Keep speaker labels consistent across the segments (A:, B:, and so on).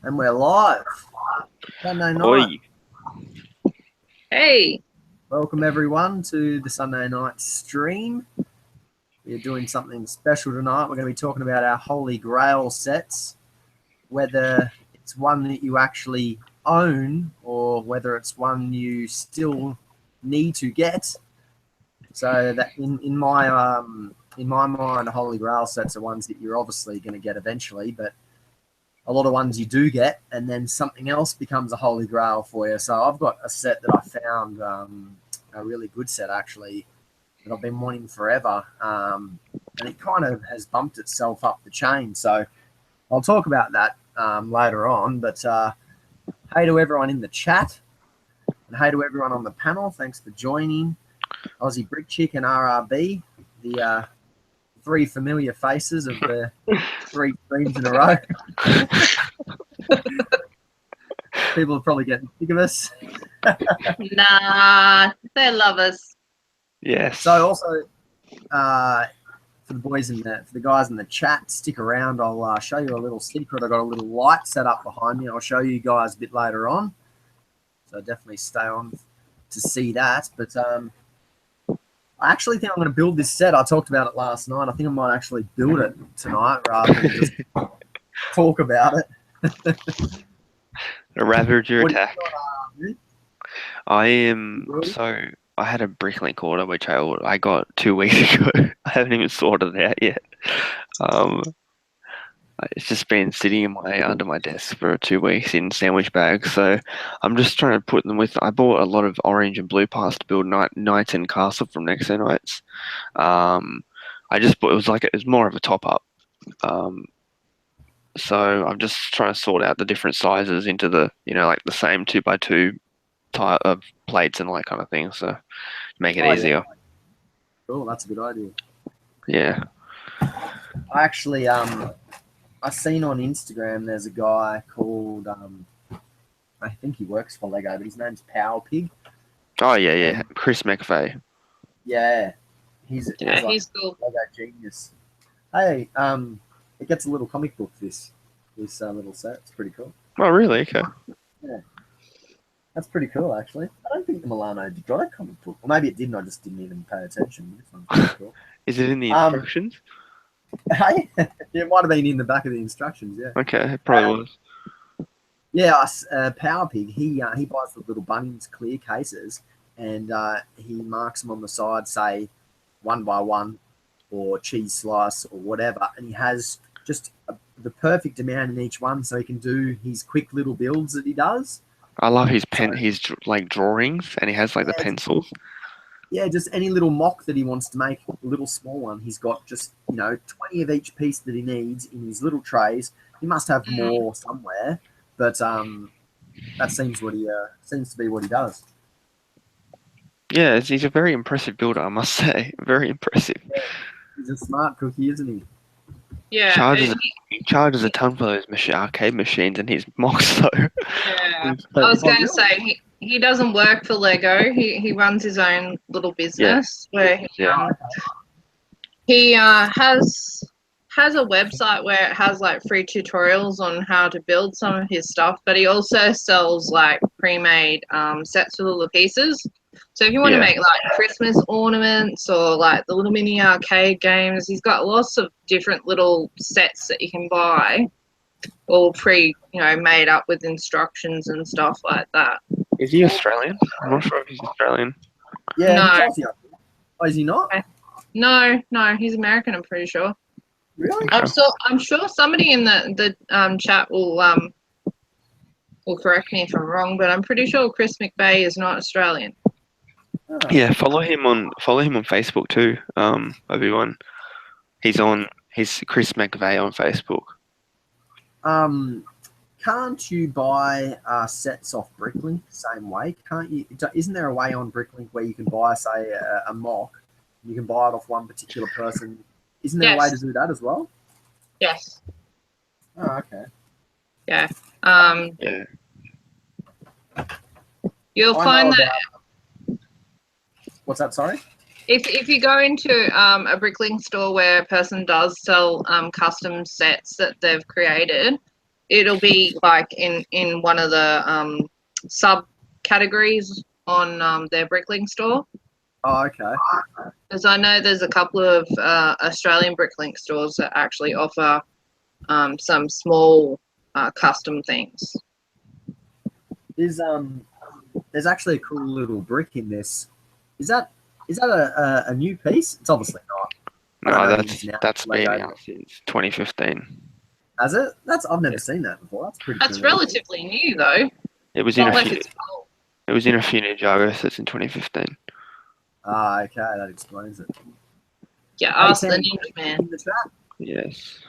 A: And we're live. Sunday night.
B: Oi.
C: Hey,
A: Welcome everyone to the Sunday night stream. We're doing something special tonight. We're going to be talking about our Holy Grail sets, whether it's one that you actually own or whether it's one you still need to get. So that in my mind, Holy Grail sets are ones that you're obviously going to get eventually, but a lot of ones you do get, and then something else becomes a Holy Grail for you. So I've got a set that I found, a really good set actually, that I've been wanting forever, and it kind of has bumped itself up the chain. So I'll talk about that later on. But hey to everyone in the chat, and hey to everyone on the panel. Thanks for joining. Aussie Brick Chick and RRB, the three familiar faces of the 3 streams in a row. People are probably getting sick of us.
C: nah, they love us.
B: Yes.
A: So also, for the guys in the chat, stick around. I'll show you a little secret. I've got a little light set up behind me. I'll show you guys a bit later on. So definitely stay on to see that. But I actually think I'm going to build this set. I talked about it last night. I think I might actually build it tonight rather than just talk about it.
B: A Ravager
A: What do you
B: attack.
A: got,
B: I am I had a Bricklink order which I got 2 weeks ago. I haven't even sorted it out yet. It's just been sitting under my desk for 2 weeks in sandwich bags. So I'm just trying to put them with. I bought a lot of orange and blue parts to build Knights and Castle from Nexo Knights. I just bought it was more of a top up. So I'm just trying to sort out the different sizes into the like the same 2x2 type of plates and all that kind of thing. So make it easier.
A: Yeah. Cool, that's a good idea.
B: Yeah.
A: I actually I seen on Instagram there's a guy called I think he works for Lego, but his name's Power Pig.
B: Oh yeah. Chris McVeigh.
A: Yeah, he's
C: cool.
A: Lego genius. Hey, it gets a little comic book. This little set. It's pretty cool.
B: Oh really? Okay.
A: Yeah, that's pretty cool actually. I don't think the Milano did write a comic book, or maybe it didn't. I just didn't even pay attention. This one's pretty cool.
B: Is it in the instructions?
A: Hey, it might have been in the back of the instructions. Yeah.
B: Okay, it probably was.
A: Yeah, Power Pig. He buys the little Bunnings clear cases, and he marks them on the side, say 1 by 1, or cheese slice, or whatever. And he has just the perfect amount in each one, so he can do his quick little builds that he does.
B: I love his like drawings, and he has like the pencils.
A: Yeah, just any little mock that he wants to make, a little small one. He's got just 20 of each piece that he needs in his little trays. He must have more somewhere. But that seems to be what he does.
B: Yeah, he's a very impressive builder, I must say. Very impressive.
A: Yeah, he's a smart cookie, isn't he?
C: Yeah.
B: He charges a ton for those arcade machines, and his mocks though.
C: Yeah. I was going to say he doesn't work for Lego. He runs his own little business where he has a website where it has like free tutorials on how to build some of his stuff, but he also sells like pre-made sets with all the pieces. So if you want to make like Christmas ornaments or like the little mini arcade games, he's got lots of different little sets that you can buy, all made up with instructions and stuff like that.
B: Is he Australian? I'm not sure if he's Australian.
A: Yeah,
C: no.
A: He's Aussie. Oh, is he not?
C: No, he's American. I'm pretty sure.
A: Really?
C: I'm sure somebody in the chat will correct me if I'm wrong, but I'm pretty sure Chris McVeigh is not Australian.
A: Oh.
B: Yeah, follow him on Facebook too. Everyone, he's Chris McVeigh on Facebook.
A: Can't you buy sets off Bricklink the same way? Can't you? Isn't there a way on Bricklink where you can buy, say, a mock? You can buy it off one particular person. Isn't there a way to do that as well?
C: Yes.
A: Oh, okay.
C: Yeah.
B: Yeah.
C: You'll find that.
A: What's that? Sorry.
C: If you go into a Bricklink store where a person does sell custom sets that they've created, it'll be like in one of the subcategories on their Bricklink store.
A: Oh, okay.
C: Because I know there's a couple of Australian Bricklink stores that actually offer some small custom things.
A: There's actually a cool little brick in this. Is that a new piece? It's obviously not.
B: No, that's been out since 2015.
A: Has it? I've never seen that before. That's pretty.
C: That's
A: cool.
C: relatively new though.
B: It was
C: It's
B: in
C: not
B: a
C: like
B: few.
C: it's old.
B: It was in a few Ninjago sets in 2015.
A: Ah, okay, that explains it.
C: Yeah,
A: Hey,
C: ask the
A: Sam,
C: Ninja Man.
A: in the chat.
B: Yes.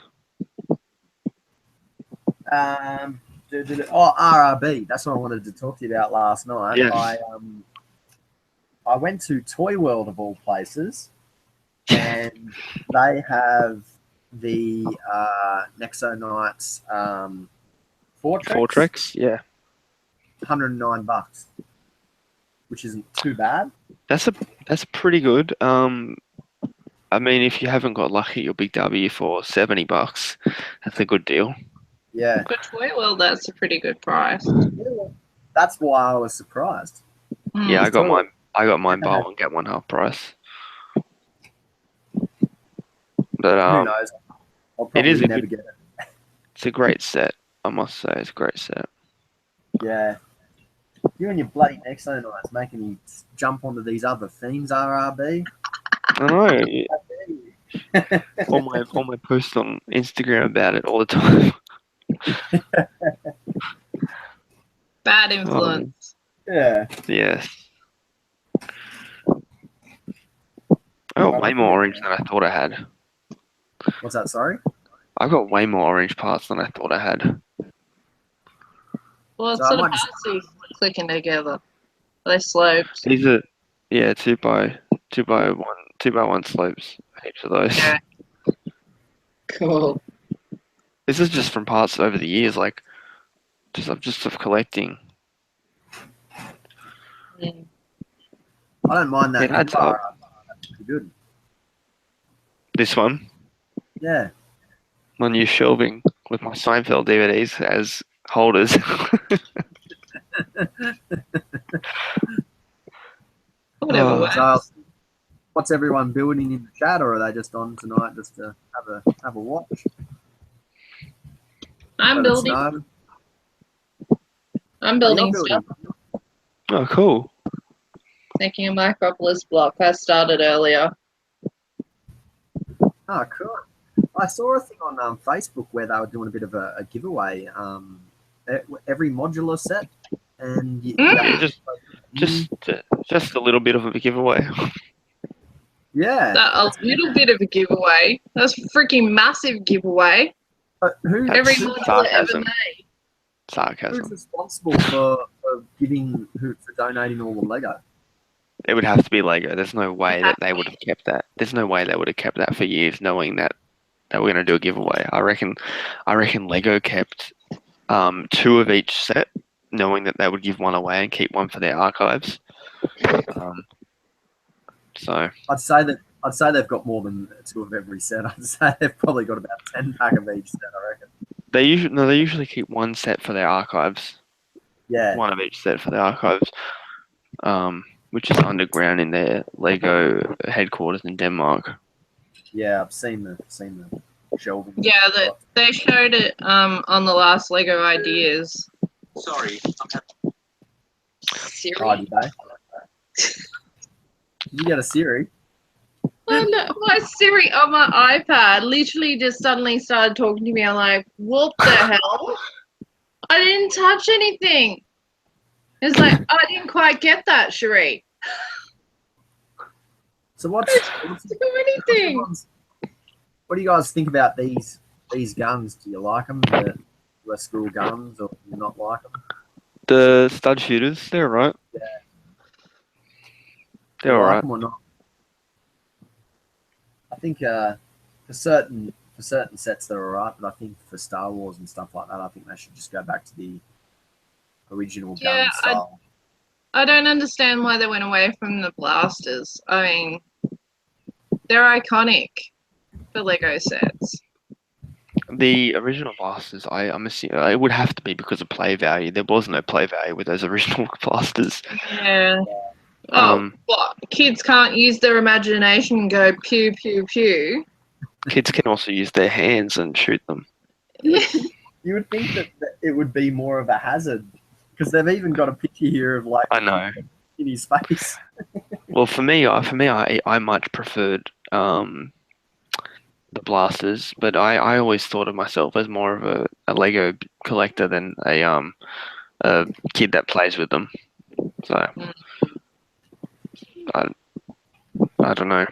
A: RRB. That's what I wanted to talk to you about last night.
B: Yes.
A: I went to Toy World of all places, and they have the Nexo Knights
B: Fortrex, yeah.
A: $109, which isn't too bad.
B: That's pretty good. I mean, if you haven't got lucky, your big W for $70. That's a good deal.
A: Yeah.
C: For Toy World, that's a pretty good price.
A: That's why I was surprised.
B: Yeah, I got
A: totally.
B: I got mine buy one get one half price. But
A: Who knows? I'll probably never get it.
B: It's a great set, I must say. It's a great set.
A: Yeah. You and your bloody Nexo Knights making me jump onto these other themes, RRB.
B: I know. all my posts on Instagram about it all the time.
C: Bad influence.
A: Yeah.
B: Yes. I got way more orange than I thought I had.
A: What's that, sorry?
B: I got way more orange parts than I thought I had.
C: Well, it's sort of passive clicking together. Are they sloped?
B: These are, yeah, 2x1 slopes. Heaps of those.
C: Yeah. Cool.
B: This is just from parts over the years, like just of collecting.
C: Mm.
A: I don't mind that.
B: It adds up.
A: That's pretty good.
B: This one,
A: Yeah.
B: my new shelving with my Seinfeld DVDs as holders.
C: Whatever works.
A: So, what's everyone building in the chat, or are they just on tonight just to have a watch?
C: I'm
A: Let us
C: building.
A: know.
C: I'm building
A: You're
C: stuff.
B: Oh, cool.
C: Making a Micropolis block. I started earlier.
A: Oh, cool. I saw a thing on Facebook where they were doing a bit of a giveaway. Every modular set, and
B: Yeah, just a little bit of a giveaway.
A: yeah.
C: A little bit of a giveaway. That's a freaking massive giveaway.
A: But
C: Every modular ever made.
B: Sarcasm.
A: Who's responsible for donating all the Lego?
B: It would have to be Lego. There's no way that they would have kept that. There's no way they would have kept that for years, knowing that they were going to do a giveaway. I reckon Lego kept 2 of each set, knowing that they would give one away and keep one for their archives. So
A: I'd say they've got more than 2 of every set. I'd say they've probably got about 10 pack of each set. I reckon.
B: they usually keep 1 set for their archives.
A: Yeah.
B: 1 of each set for their archives. Which is underground in their Lego headquarters in Denmark.
A: Yeah, I've seen the shelving.
C: Yeah, they showed it on the last Lego Ideas.
D: Sorry,
C: Siri?
A: Oh, did they? Did you get a Siri?
C: Oh, no, my Siri on my iPad literally just suddenly started talking to me. I'm like, what the hell? I didn't touch anything. It's like, I didn't quite get that, Sheree.
A: So what's
C: Do anything.
A: what do you guys think about these guns? Do you like them, the US school guns, or do you not like them?
B: The stud shooters, they're alright.
A: Yeah.
B: They're
A: Do you like
B: alright.
A: them or not? I think for certain sets they're alright, but I think for Star Wars and stuff like that, I think they should just go back to the original gun style.
C: I don't understand why they went away from the blasters. I mean, they're iconic for Lego sets.
B: The original blasters, I'm assuming it would have to be because of play value. There was no play value with those original blasters.
C: Yeah. Oh, what? Kids can't use their imagination and go pew, pew, pew.
B: Kids can also use their hands and shoot them.
A: You would think that it would be more of a hazard because they've even got a picture here of like
B: I know.
A: in his face.
B: Well, for me, I much preferred the blasters, but I always thought of myself as more of a Lego collector than a kid that plays with them. So I don't know.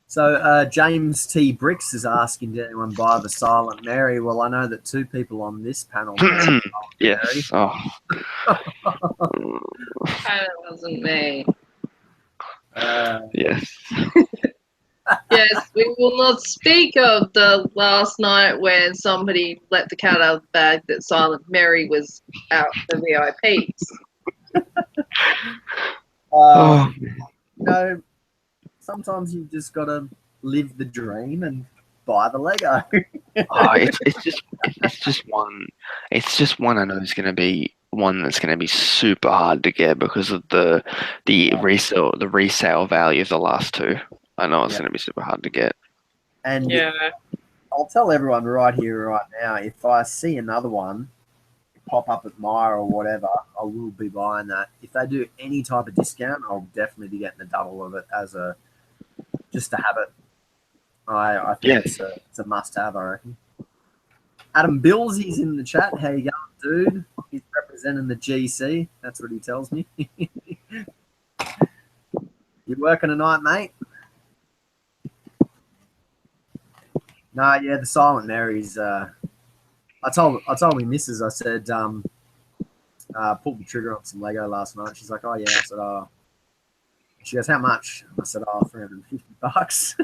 A: So James T. Bricks is asking, did anyone buy the Silent Mary? Well, I know that 2 people on this panel bought Silent
B: Yes.
A: Mary.
C: That wasn't me.
B: Yes.
C: Yes, we will not speak of the last night when somebody let the cat out of the bag that Silent Mary was out for VIPs.
A: You know, sometimes you just got to live the dream and buy the Lego.
B: It's just one I know is going to be one that's going to be super hard to get because of the resale value of the last 2. I know it's going to be super hard to get.
A: And
C: Yeah.
A: I'll tell everyone right here, right now, if I see another one pop up at Myer or whatever, I will be buying that. If they do any type of discount, I'll definitely be getting the double of it as just to have it. I think it's a must-have, I reckon. Adam Billsy's in the chat. How you going, dude? He's representing the GC. That's what he tells me. You working tonight, mate? No, yeah, the Silent Mary's. I told my missus. I said, pulled the trigger on some Lego last night. She's like, oh yeah. I said, oh. She goes, how much? I said, oh, $350.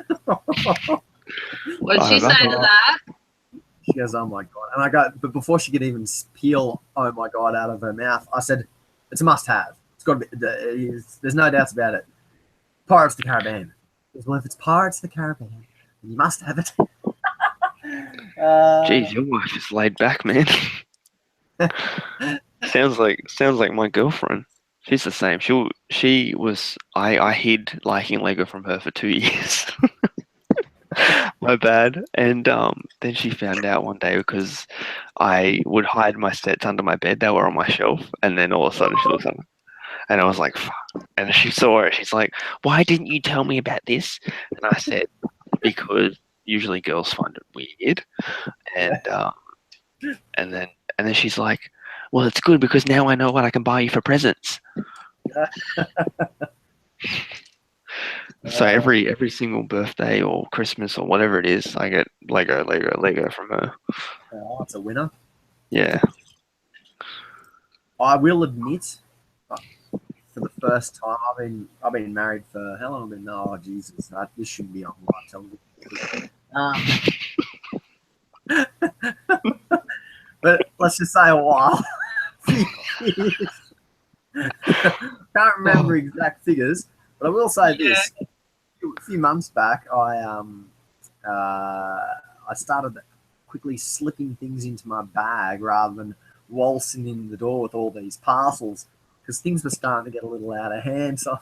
C: What'd she say to that?
A: She goes, oh my God. And I go, but before she could even peel, oh my God, out of her mouth, I said, it's a must have. It's got to be, there's no doubts about it. Pirates of the Caribbean. Because, well, if it's Pirates of the Caribbean, you must have it.
B: Jeez, your wife is laid back, man. sounds like my girlfriend. She's the same. I hid liking Lego from her for 2 years. My bad. And then she found out one day because I would hide my sets under my bed. They were on my shelf, and then all of a sudden she looks up, and I was like, "Fuck!" And she saw it. She's like, "Why didn't you tell me about this?" And I said, "Because usually girls find it weird." And then she's like, "Well, it's good because now I know what I can buy you for presents." So every single birthday or Christmas or whatever it is, I get Lego from her.
A: Oh, it's a winner.
B: Yeah.
A: I will admit, for the first time, I've been married for how long? I've been? Oh Jesus, this shouldn't be on live television. But let's just say a while. Can't remember exact figures, but I will say this: a few months back, I started quickly slipping things into my bag rather than waltzing in the door with all these parcels because things were starting to get a little out of hand. So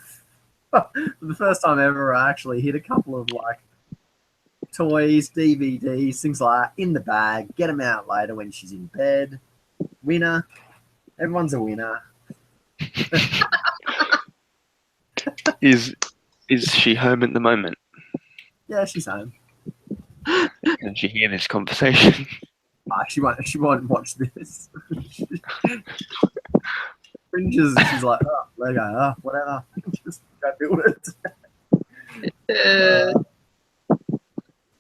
A: for the first time ever, I actually hid a couple of like toys, DVDs, things like that in the bag. Get them out later when she's in bed. Winner. Everyone's a winner.
B: Is she home at the moment?
A: Yeah, she's home.
B: Can she hear this conversation?
A: She won't watch this. Fringes, she's like, oh, Lego, whatever. Just go build it.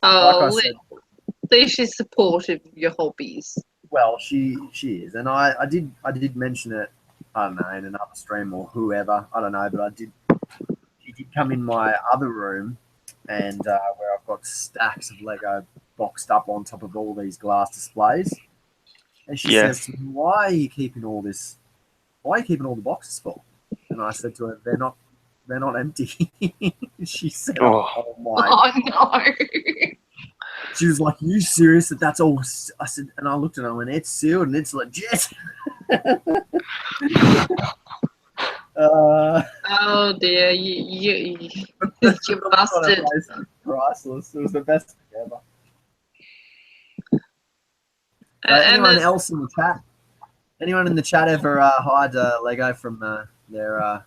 C: At least she's supportive of your hobbies.
A: Well, she is, and I did mention it. I don't know, in another stream or whoever. I don't know, but she did come in my other room, and where I've got stacks of Lego boxed up on top of all these glass displays. And she says to me, "Why are you keeping all this? Why are you keeping all the boxes full?" And I said to her, "They're not empty." She said, "Oh my!"
C: Oh no!
A: She was like, "Are you serious that that's all?" I said, and I looked at her and went, "It's sealed and it's legit."
C: Oh dear, you
A: That
C: bastard.
A: place was priceless. It was the best thing ever. So
C: And
A: anyone
C: there's
A: else in the chat? Anyone in the chat ever hide Lego from their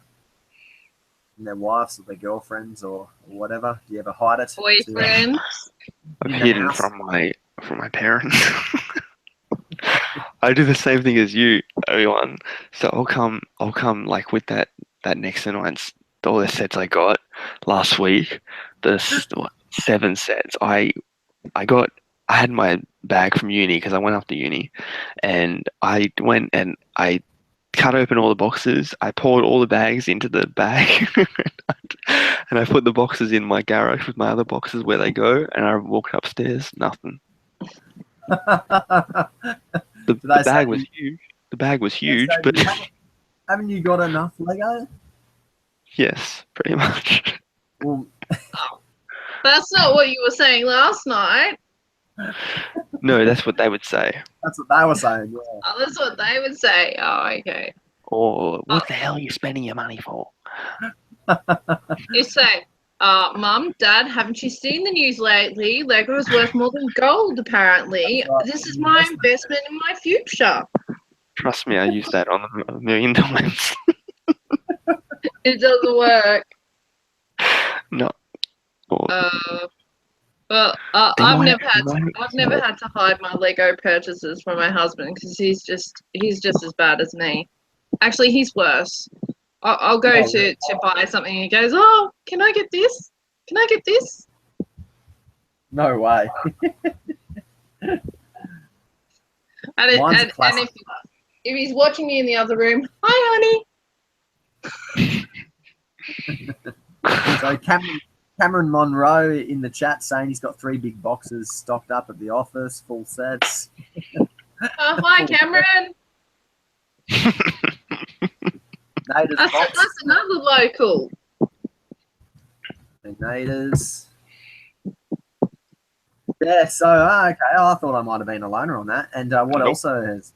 A: wives or their girlfriends or whatever? Do you ever hide it?
C: boyfriend.
B: I've
A: In the
B: hidden
A: house?
B: from my parents. I do the same thing as you, everyone. So I'll come like with that Nexon Knights, all the sets I got last week. What, 7 sets. I had my bag from uni because I went up to uni, and I went and I cut open all the boxes. I poured all the bags into the bag, and I put the boxes in my garage with my other boxes where they go. And I walked upstairs, nothing. The bag was huge. The bag was huge, but
A: haven't you got enough Lego?
B: yes, pretty much.
A: Well,
C: That's not what you were saying last night.
B: No, that's what they would say.
A: that's what they were saying. Yeah.
C: Oh, that's what they would say. Oh, okay.
B: Or what the hell are you spending your money for?
C: You say, Mum, Dad, haven't you seen the news lately? Lego's worth more than gold, apparently.
A: Right.
C: This is my investment in my future.
B: Trust me, I used that on them 1,000,000 times.
C: It doesn't work.
B: No.
C: Well, I've never had to hide my Lego purchases from my husband because he's just as bad as me. Actually, he's worse. I'll go to buy something and he goes, "Oh, can I get this? Can I get this?"
A: No way.
C: And if he's watching me in the other room, "Hi, honey."
A: So Cameron Monroe in the chat saying he's got 3 big boxes stocked up at the office, full sets.
C: Oh, hi, Cameron. That's another local.
A: And Naders. Yeah, so okay. I thought I might have been a loner on that. And what also has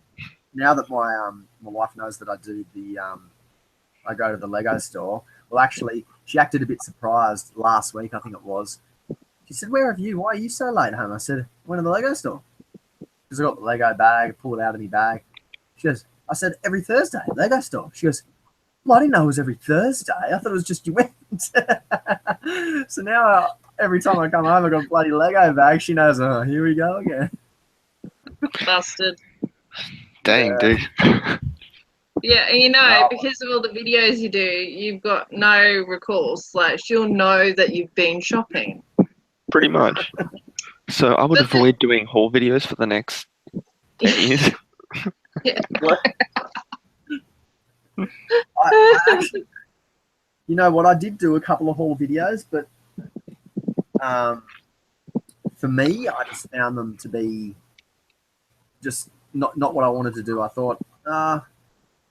A: now that my wife knows that I do I go to the Lego store. Well, actually, she acted a bit surprised last week. I think it was. She said, "Where have you? Why are you so late home?" I said, "I went to the Lego store because I got the Lego bag. I pulled it out of my bag." She goes, "I said every Thursday, Lego store." She goes, "Well, I didn't know it was every Thursday. I thought it was just you went." So now every time I come home, I got a bloody Lego bag. She knows, oh, here we go again.
C: Bastard.
B: Dang, dude.
C: Yeah, and because of all the videos you do, you've got no recourse. Like, she'll know that you've been shopping.
B: Pretty much. So I would avoid doing haul videos for the next 10 years.
C: Yeah.
A: I actually, you know what? I did do a couple of haul videos, but for me, I just found them to be just not what I wanted to do. I thought,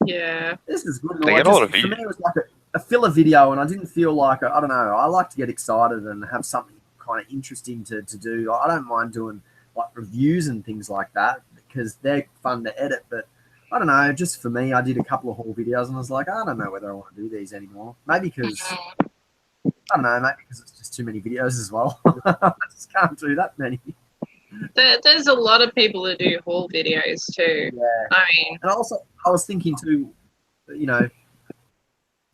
C: yeah,
A: this is good.
B: They get a lot of
A: for me, it was like a filler video, and I didn't feel like I don't know. I like to get excited and have something kind of interesting to do. I don't mind doing like reviews and things like that because they're fun to edit, but I don't know, just for me, I did a couple of haul videos and I was like, I don't know whether I want to do these anymore. Maybe because, I don't know, maybe because it's just too many videos as well. I just can't do that many.
C: There's a lot of people that do haul videos too.
A: Yeah.
C: I mean,
A: and also, I was thinking too, you know,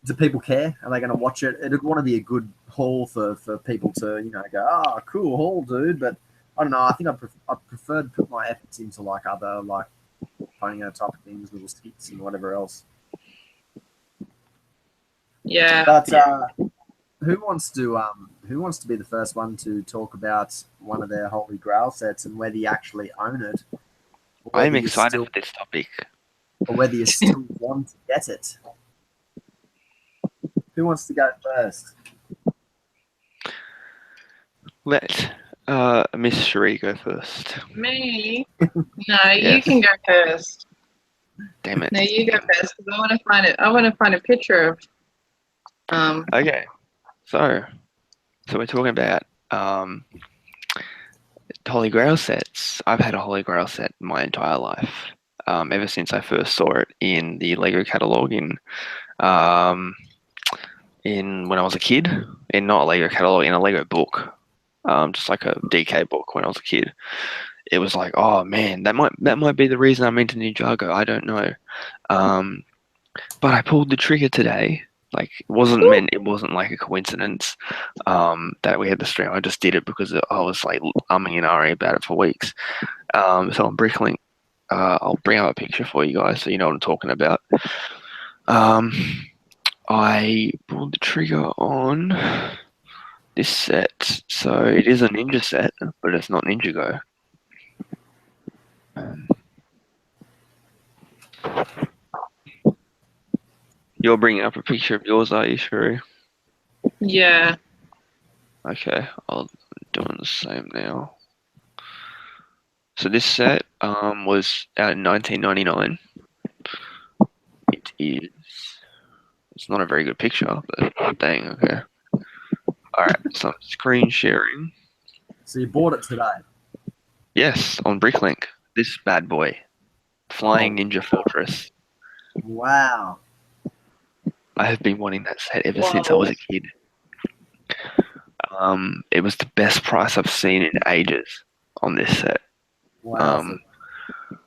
A: do people care? Are they going to watch it? It'd want to be a good haul for people to, you know, go, oh, cool haul, dude. But I don't know. I think I prefer to put my efforts into like other, like, funny type of things, little skits and whatever else.
C: yeah.
A: But who wants to be the first one to talk about one of their Holy Grail sets and whether you actually own it?
B: I'm excited for this topic.
A: Or whether you still want to get it. Who wants to go first?
B: Let Miss Cherie go first.
C: Me? No, you can go first.
B: Damn it.
C: No, you go first because I want to find it. I want to find a picture of.
B: Okay. So we're talking about Holy Grail sets. I've had a Holy Grail set my entire life. Ever since I first saw it in the Lego catalog um, in when I was a kid, in not a Lego catalog, in a Lego book, just like a DK book when I was a kid. It was like, oh man, that might be the reason I'm into Ninjago. I don't know, but I pulled the trigger today. Like it wasn't like a coincidence that we had the stream. I just did it because I was like umming and ahhing about it for weeks. So on Bricklink, I'll bring up a picture for you guys so you know what I'm talking about. I pulled the trigger on this set. So it is a ninja set, but it's not Ninjago. You're bringing up a picture of yours, are you, Shuri?
C: Yeah.
B: Okay, I'm doing the same now. So this set was out in 1999. It's not a very good picture, but dang, okay. Alright, so I'm screen sharing.
A: So you bought it today?
B: Yes, on Bricklink. This bad boy. Flying Ninja Fortress.
A: Wow.
B: I have been wanting that set ever since I was a kid. It was the best price I've seen in ages on this set.
A: Wow.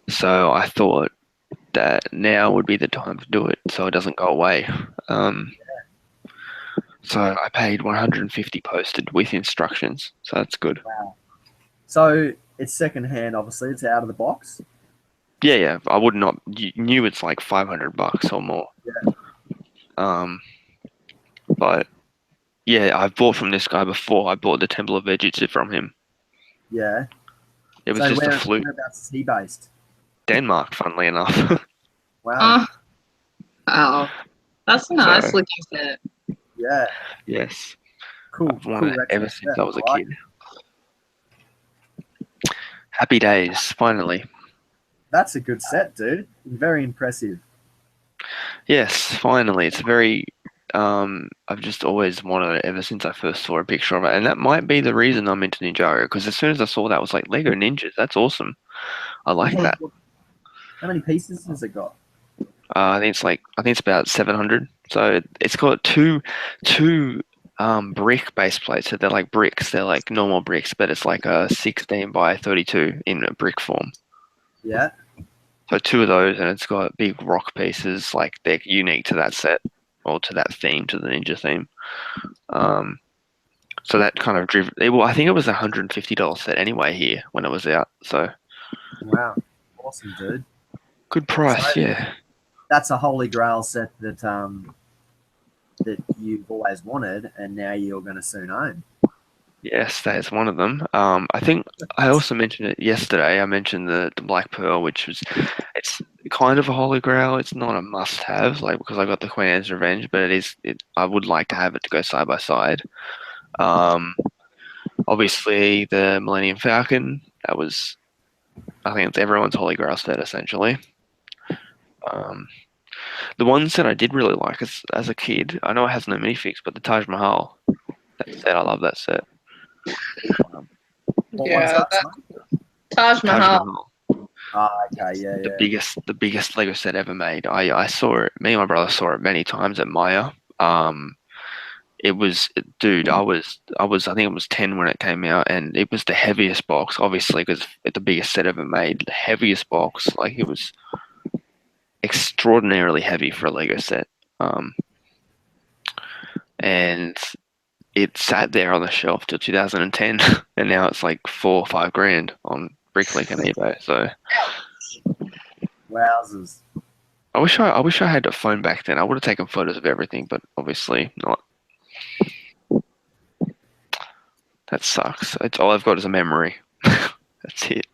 B: So I thought that now would be the time to do it so it doesn't go away. So I paid 150 posted with instructions, so that's good.
A: Wow. So it's secondhand, obviously. It's out of the box.
B: Yeah. I would not. You knew it's like $500 or more.
A: Yeah.
B: But yeah, I've bought from this guy before. I bought the Temple of Vegeta from him.
A: Yeah.
B: It was just a fluke.
A: Whereabouts is he based?
B: Denmark, funnily enough.
A: Wow.
C: Wow. That's a nice looking set.
A: Yeah.
B: Yes.
A: Cool.
B: I've wanted it ever since I was a kid. Happy days, finally.
A: That's a good set, dude. Very impressive.
B: Yes, finally. It's very I've just always wanted it ever since I first saw a picture of it. And that might be the reason I'm into Ninjago, because as soon as I saw that, I was like, Lego Ninjas, that's awesome. I like that.
A: How many pieces has it got?
B: I think it's about 700. So it's got two brick base plates. So they're like bricks. They're like normal bricks, but it's like a 16 by 32 in a brick form.
A: Yeah.
B: So two of those, and it's got big rock pieces. Like they're unique to that set or to that theme, to the ninja theme. So that kind of I think it was $150 set anyway here when it was out. So
A: wow, awesome, dude.
B: Good price, yeah.
A: That's a Holy Grail set that that you've always wanted, and now you're going to soon own.
B: Yes, that is one of them. I think I also mentioned it yesterday. I mentioned the Black Pearl, it's kind of a Holy Grail. It's not a must-have, like because I got the Queen Anne's Revenge, but I would like to have it to go side by side. Obviously, the Millennium Falcon. I think it's everyone's Holy Grail set essentially. The ones that I did really like as a kid, I know it has no minifigs, but the Taj Mahal. That set, I love that set.
C: Yeah, Taj Mahal.
A: Oh, okay, yeah.
B: The biggest Lego set ever made. I saw it. Me and my brother saw it many times at Maya. It was, dude. I think it was 10 when it came out, and it was the heaviest box, obviously, because it's the biggest set ever made. The heaviest box, like it was extraordinarily heavy for a Lego set. And it sat there on the shelf till 2010, and now it's like $4 or $5 on Bricklink and eBay. So,
A: wowzers!
B: I wish I had a phone back then. I would have taken photos of everything, but obviously not. That sucks. It's all I've got is a memory. That's it.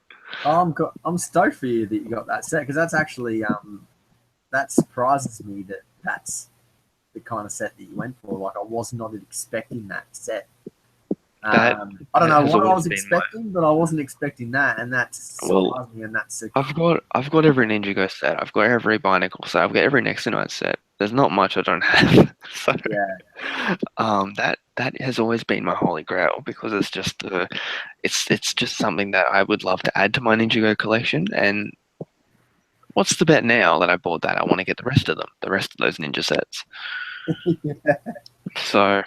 A: I'm stoked for you that you got that set, because that's actually that surprises me that that's the kind of set that you went for. Like I was not expecting that set. I don't know what I was expecting, but I wasn't expecting that, and that surprised me. And that's
B: I've got every Ninjago set. I've got every Binacle set. I've got every Next to Night set. There's not much I don't have. So
A: Yeah.
B: that has always been my holy grail because it's just it's just something that I would love to add to my Ninjago collection. And what's the bet now that I bought that? I want to get the rest of them, the rest of those ninja sets. So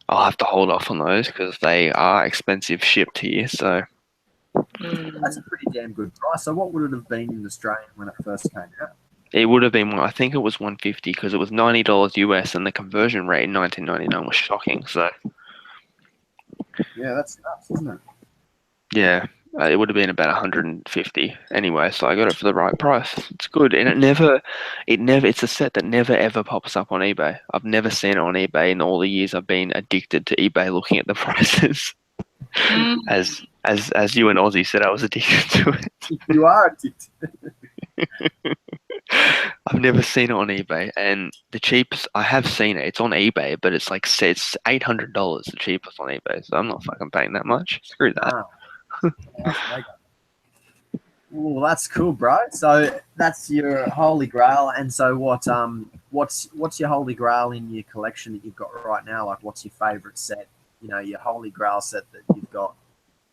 B: I'll have to hold off on those because they are expensive shipped here. So
A: That's a pretty damn good price. So what would it have been in Australia when it first came out?
B: it would have been, I think it was 150 because it was $90 US, and the conversion rate in 1999 was shocking. So
A: Yeah, that's nuts, isn't it?
B: yeah, it would have been about 150 anyway. So I got it for the right price. It's good, and it's a set that never ever pops up on eBay. I've never seen it on eBay in all the years I've been addicted to eBay, looking at the prices. As you and Ozzy said, I was addicted to it.
A: You are addicted.
B: I've never seen it on eBay, and the cheapest I have seen it. It's on eBay, but it's like it's $800 the cheapest on eBay. So I'm not fucking paying that much. Screw that.
A: Ah, that's mega. Well, that's cool, bro. So that's your holy grail. And so what's your holy grail in your collection that you've got right now? Like, what's your favorite set? You know, your holy grail set that you've got.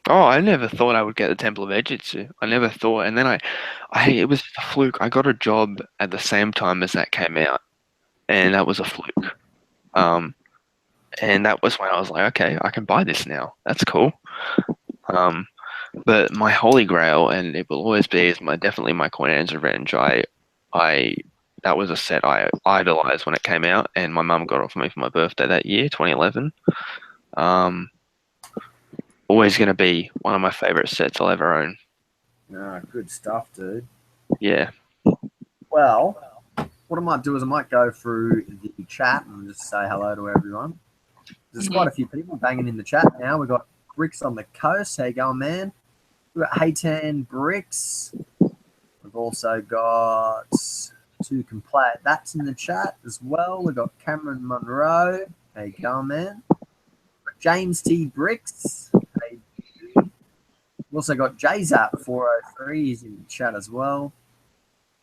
B: Oh, I never thought I would get the Temple of Ejitsu. I never thought, and then it was a fluke. I got a job at the same time as that came out, and that was a fluke. And that was when I was like, okay, I can buy this now. That's cool. But my holy grail, and it will always be, is definitely my Coin Anne's Revenge. That was a set I idolized when it came out, and my mum got it for me for my birthday that year, 2011. Always going to be one of my favorite sets I'll ever own.
A: Ah, good stuff, dude.
B: Yeah.
A: Well, what I might do is I might go through the chat and just say hello to everyone. There's quite a few people banging in the chat now. We've got Bricks on the Coast. How you going, man? We've got Haytan Bricks. We've also got Two Complete. That's in the chat as well. We've got Cameron Monroe. How you going, man? James T. Bricks. Hey. We've also got JZap403. He's in the chat as well.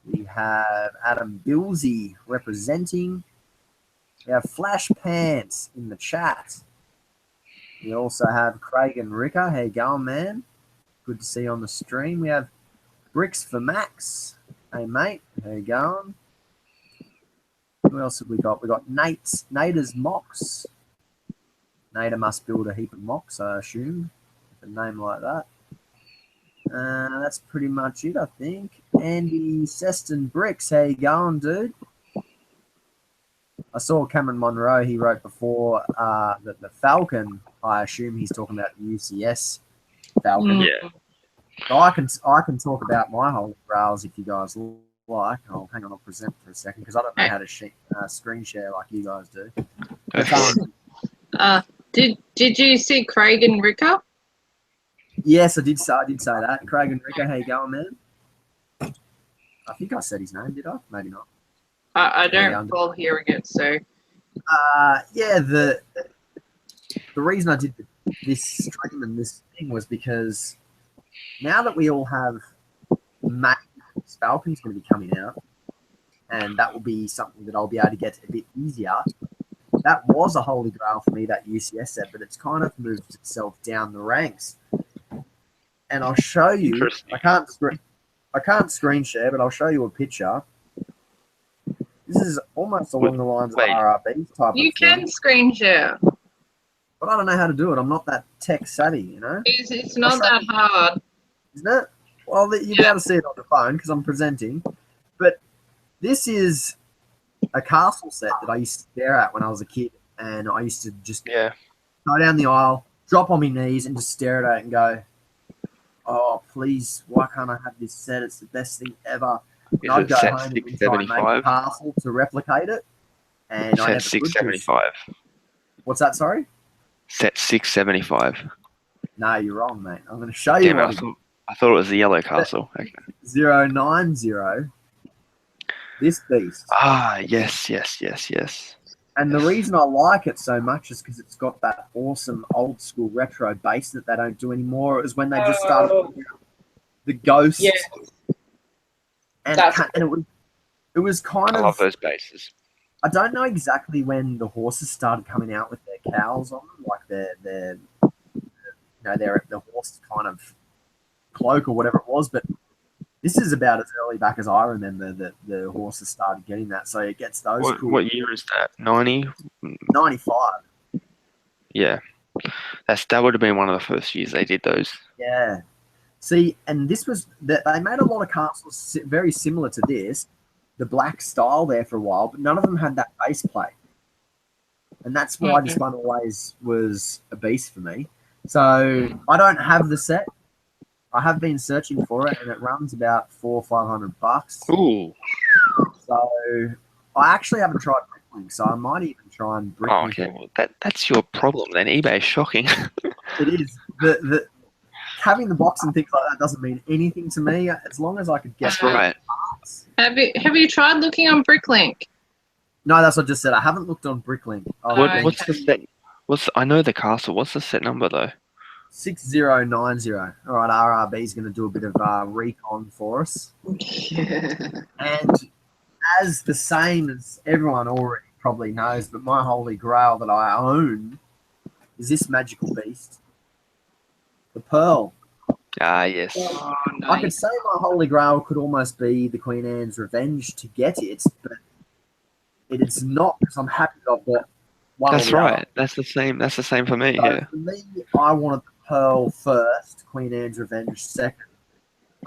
A: We have Adam Billsy representing. We have Flash Pants in the chat. We also have Craig and Ricker. How you going, man? Good to see you on the stream. We have Bricks for Max. Hey, mate. How you going? Who else have we got? We got Nader's Mox. Nader must build a heap of mocks, I assume, with a name like that. That's pretty much it, I think. Andy Seston Bricks, how you going, dude? I saw Cameron Monroe. He wrote before that the Falcon. I assume he's talking about the UCS Falcon.
B: Yeah.
A: So I can talk about my holy grails if you guys like. Oh, hang on, I'll present for a second because I don't know how to screen share like you guys do. But,
C: did you see Craig and Ricker?
A: Yes, I did say that. Craig and Ricker, how you going, man? I think I said his name, did I? Maybe not.
C: I don't recall hearing it, so.
A: Yeah, the reason I did this stream and this thing was because now that we all have Falcon's going to be coming out, and that will be something that I'll be able to get a bit easier. That was a holy grail for me, that UCS set, but it's kind of moved itself down the ranks. And I'll show you. I can't screen share, but I'll show you a picture. This is almost along the lines of RRB type.
C: You can screen share,
A: but I don't know how to do it. I'm not that tech savvy, you know.
C: It's not that hard,
A: isn't it? Well, you'll be able to see it on the phone because I'm presenting. But this is a castle set that I used to stare at when I was a kid, and I used to just go down the aisle, drop on my knees, and just stare at it and go, "Oh, please, why can't I have this set? It's the best thing ever." And I'd go home and try and make a castle to replicate it, and I never
B: Set 675.
A: What's that? Sorry.
B: Set 675.
A: No, you're wrong, mate. I'm going to show you.
B: I thought it was the yellow castle. Okay.
A: 090. This beast.
B: Ah, yes.
A: And the reason I like it so much is because it's got that awesome old school retro base that they don't do anymore. It was when they just started the ghosts.
C: Yeah.
A: And It was kind
B: I love
A: of.
B: those bases.
A: I don't know exactly when the horses started coming out with their cowls on them, like their the horse kind of cloak or whatever it was. But this is about as early back as I remember that the horses started getting that. So it gets those cool.
B: What year is that? 90?
A: 95.
B: Yeah. That would have been one of the first years they did those.
A: Yeah. See, and this was that they made a lot of castles very similar to this, the black style there for a while, but none of them had that base plate. And that's why this one always was a beast for me. So I don't have the set. I have been searching for it, and it runs about $400 or $500.
B: Ooh.
A: So I actually haven't tried Bricklink, so I might even try and Bricklink.
B: Oh, okay. Well, that's your problem then. eBay is shocking.
A: It is. The having the box and things like that doesn't mean anything to me. As long as I could get
B: That's right.
A: parts.
C: Have you tried looking on Bricklink?
A: No, that's what I just said. I haven't looked on Bricklink.
B: What's the set? I know the castle. What's the set number though?
A: 6090. All right, RRB is going to do a bit of recon for us. And as the same as everyone already probably knows, but my holy grail that I own is this magical beast, the Pearl.
B: Ah, yes.
C: Oh, nice.
A: I could say my holy grail could almost be the Queen Anne's Revenge to get it, but it is not because I'm happy that I've got one.
B: That's right. That's the same. That's the same for me.
A: So
B: Yeah.
A: for me, I wanted the Pearl first, Queen Anne's Revenge second.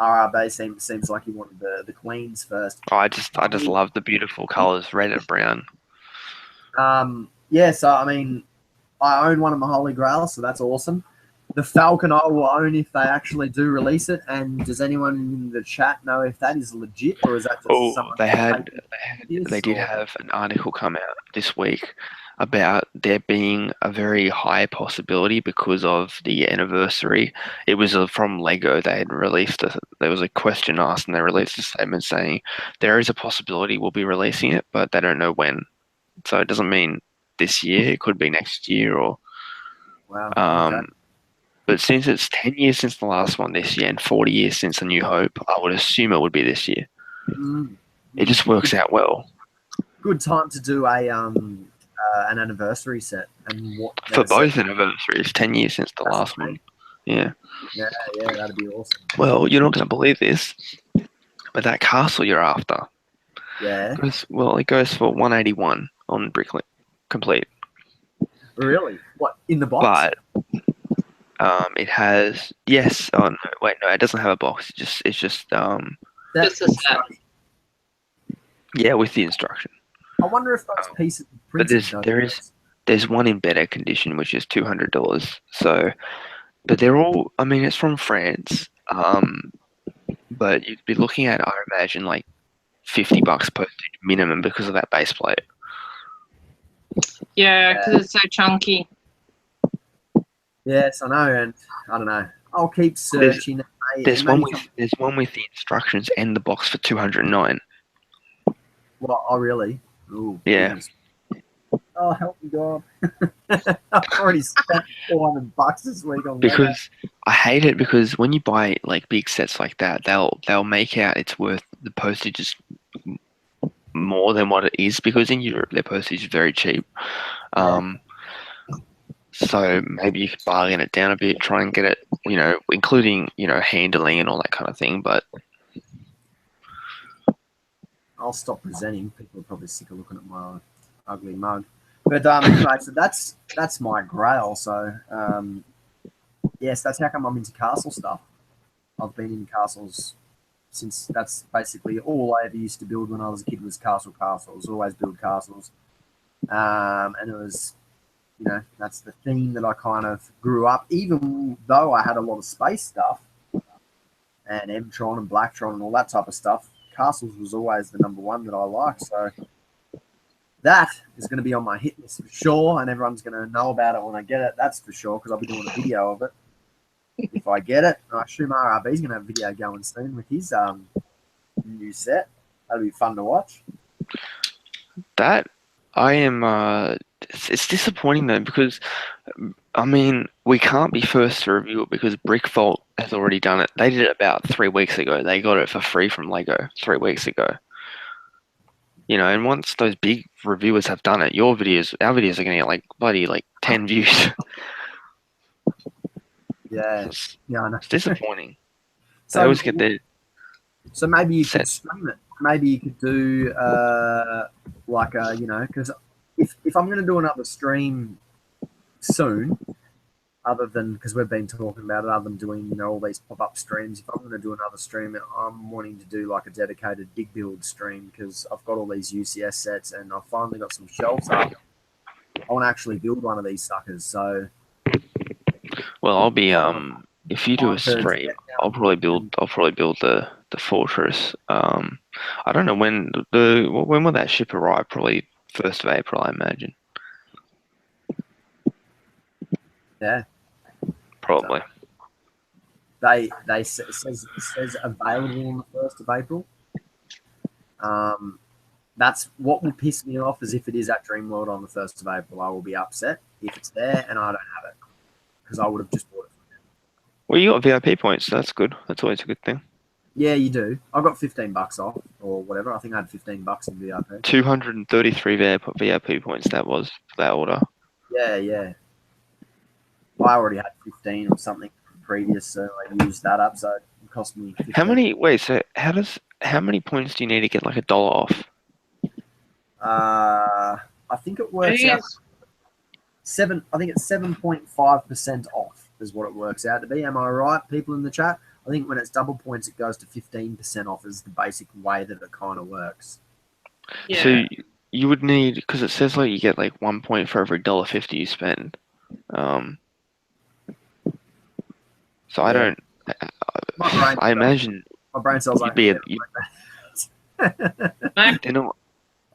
A: RRB seems like he wanted the Queen's first.
B: Oh, I just love the beautiful colours, red and brown.
A: Yeah, so I mean, I own one of my holy grails, so that's awesome. The Falcon I will own if they actually do release it. And does anyone in the chat know if that is legit or is that just someone?
B: They did have an article come out this week about there being a very high possibility because of the anniversary. It was from Lego. They had released there was a question asked and they released a statement saying there is a possibility we'll be releasing it, but they don't know when. So it doesn't mean this year. It could be next year or.
A: Wow. Okay.
B: But since it's 10 years since the last one this year and 40 years since A New Hope, I would assume it would be this year. It just works out well.
A: Good time to do an anniversary set. And
B: for both anniversaries, 10 years since the last one. Yeah.
A: Yeah, that'd be awesome.
B: Well, you're not going to believe this, but that castle you're after.
A: Yeah.
B: It goes for 181 on Bricklink complete.
A: Really? What, in the box?
B: But it has Oh no, wait, no, it doesn't have a box. It's just
C: Just a set.
B: Yeah, with the instruction.
A: I wonder if those pieces are printed.
B: But there's one in better condition which is $200. So, but they're all. I mean, it's from France. But you'd be looking at, I imagine, like $50 postage minimum because of that base plate.
C: Yeah, because it's so chunky.
A: Yes, I know, and I don't know. I'll keep searching.
B: There's one with the instructions and the box for $209.
A: Well, oh really? Ooh,
B: yeah.
A: Goodness. Oh, help me, God! I've already spent $400 this week on
B: because I hate it because when you buy like big sets like that, they'll make out it's worth the postage is more than what it is because in Europe their postage is very cheap. So maybe you could bargain it down a bit, try and get it, including, handling and all that kind of thing. But
A: I'll stop presenting. People are probably sick of looking at my ugly mug. But anyway, so that's my grail. So yes, that's how come I'm into castle stuff. I've been in castles since that's basically all I ever used to build when I was a kid was castles. Always build castles, and it was. That's the theme that I kind of grew up, even though I had a lot of space stuff and M-Tron and Blacktron and all that type of stuff. Castles was always the number one that I liked. So that is going to be on my hit list for sure, and everyone's going to know about it when I get it. That's for sure, because I'll be doing a video of it. If I get it, I assume RRB is going to have a video going soon with his new set. That'll be fun to watch.
B: That I am. It's disappointing though because, I mean, we can't be first to review it because Brickfault has already done it. They did it about 3 weeks ago. They got it for free from Lego 3 weeks ago. You know, and once those big reviewers have done it, our videos are going to get like bloody like 10 views.
A: Yeah,
B: It's,
A: yeah, I know.
B: it's disappointing. They
A: So,
B: always get their
A: so maybe you could
B: sets.
A: stream it. Maybe you could do like a, you know, because if I'm going to do another stream soon, other than because we've been talking about it, other than doing, you know, all these pop up streams, if I'm going to do another stream, I'm wanting to do like a dedicated big build stream because I've got all these UCS sets and I've finally got some shelves up. I want to actually build one of these suckers. So,
B: Well, I'll be if you do a
A: time to
B: stream,
A: get
B: I'll
A: down.
B: probably build the fortress. I don't know when will that ship arrive? Probably 1st of April, I imagine.
A: Yeah.
B: Probably.
A: They says available on the 1st of April. That's what will piss me off is if it is at Dreamworld on the 1st of April, I will be upset if it's there and I don't have it because I would have just bought it.
B: Well, you got VIP points. So that's good. That's always a good thing.
A: Yeah, you do. I got $15 off or whatever. I think I had $15 in VIP.
B: 233 VIP points that was for that order.
A: Yeah, yeah. I already had 15 or something previous, so I used that up. So it cost me 15.
B: How many? Wait. So how many points do you need to get like $1 off?
A: I think it works out I think it's 7.5% off is what it works out to be. Am I right, people in the chat? I think when it's double points, it goes to 15% off is the basic way that it kind of works.
C: Yeah.
B: So you would need, because it says like you get like 1 point for every $1.50 you spend. So I don't. I imagine
A: my brain cells
B: you'd be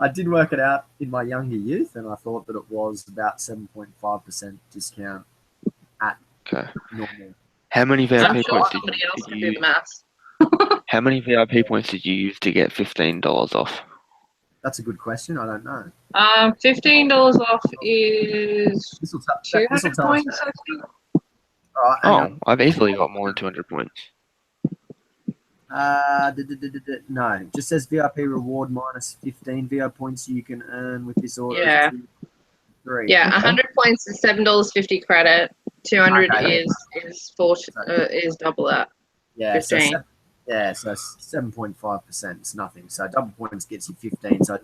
A: I did work it out in my younger youth, and I thought that it was about 7.5% discount at normal.
B: How many VIP points
C: somebody else can do the maths.
B: How many VIP points did you use to get $15 off?
A: That's a good question. I don't know.
C: $15 off is 200 points, I think.
A: Right,
B: I've easily got more than 200 points.
A: No, it just says VIP reward minus 15 VIP points you can earn with this order.
C: Yeah.
A: 3.
C: Yeah, 100 points is $7.50 credit. 200 is double that.
A: Yeah,
C: 15.
A: So 7.5% is nothing. So double points gets you 15. So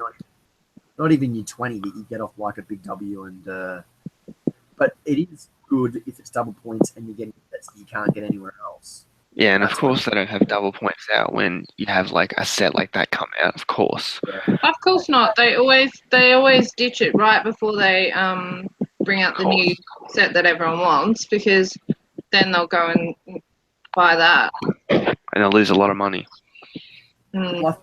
A: not even your 20 that you get off like a big W. And but it is good if it's double points and you're getting sets that you can't get anywhere else.
B: Yeah, and of course they don't have double points out when you have like a set like that come out. Of course.
C: Yeah. Of course not. They always ditch it right before they bring out the new set that everyone wants, because then they'll go and buy that.
B: And they'll lose a lot of money.
A: Well,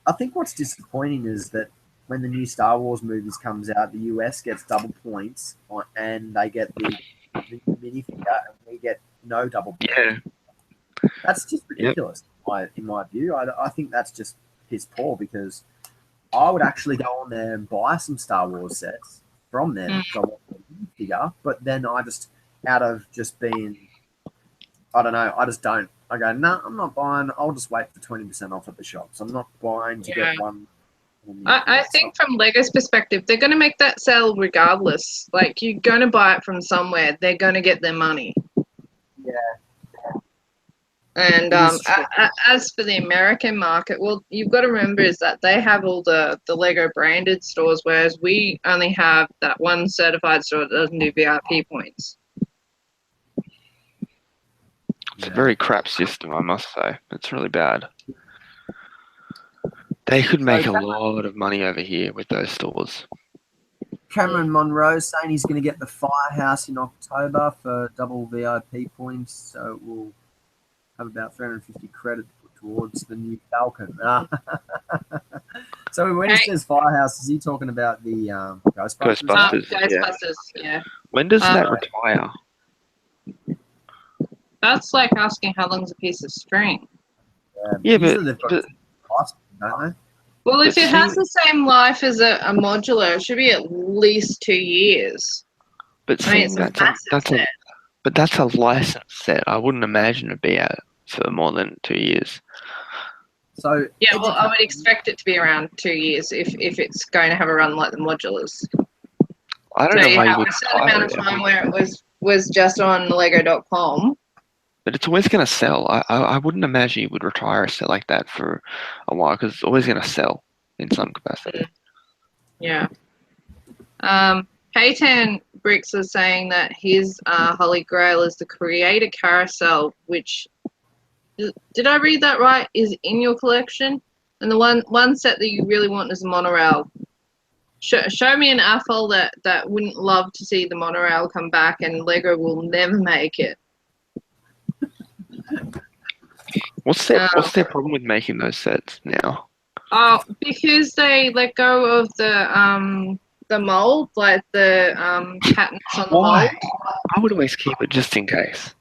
A: I think what's disappointing is that when the new Star Wars movies comes out, the US gets double points and they get the minifigure, and we get no double points.
B: Yeah.
A: That's just ridiculous, in my view. I think that's just piss poor, because I would actually go on there and buy some Star Wars sets from them because I want the figure. But then I just, out of just being, I don't know, I just don't. I go, no, I'm not buying. I'll just wait for 20% off at the shops. I'm not buying to get one.
C: I think from Lego's perspective, they're going to make that sale regardless. Like, you're going to buy it from somewhere. They're going to get their money.
A: Yeah.
C: And as for the American market, well, you've got to remember is that they have all the Lego branded stores, whereas we only have that one certified store that doesn't do VIP points.
B: It's a very crap system, I must say. It's really bad. They could make a lot of money over here with those stores.
A: Cameron Monroe saying he's going to get the Firehouse in October for double VIP points, so we'll have about 350 credit put towards the new Falcon. So when he says Firehouse, is he talking about the Ghostbusters?
C: Ghostbusters, yeah.
B: When does that retire?
C: That's like asking how long's a piece of string.
B: Yeah,
A: but they've got life, don't they?
C: Well, if it has the same life as a modular, it should be at least 2 years.
B: But that's a licensed set. I wouldn't imagine it'd be out for more than 2 years.
A: So
C: Yeah, well, I would expect it to be around 2 years if it's going to have a run like the modulars.
B: I don't
C: So
B: know
C: you
B: why you
C: have
B: would
C: a certain
B: retire
C: amount of
B: it.
C: time where it was just on Lego.com.
B: But it's always going to sell. I wouldn't imagine you would retire a set like that for a while because it's always going to sell in some capacity.
C: Yeah. Payton Bricks was saying that his Holy Grail is the Creator Carousel, which, did I read that right, is in your collection? And the one set that you really want is the monorail. Show me an AFOL that wouldn't love to see the monorail come back, and Lego will never make it.
B: What's their problem with making those sets now?
C: Oh, because they let go of the mold, like the patterns on the
B: Why?
C: mold.
B: I would always keep it just in case.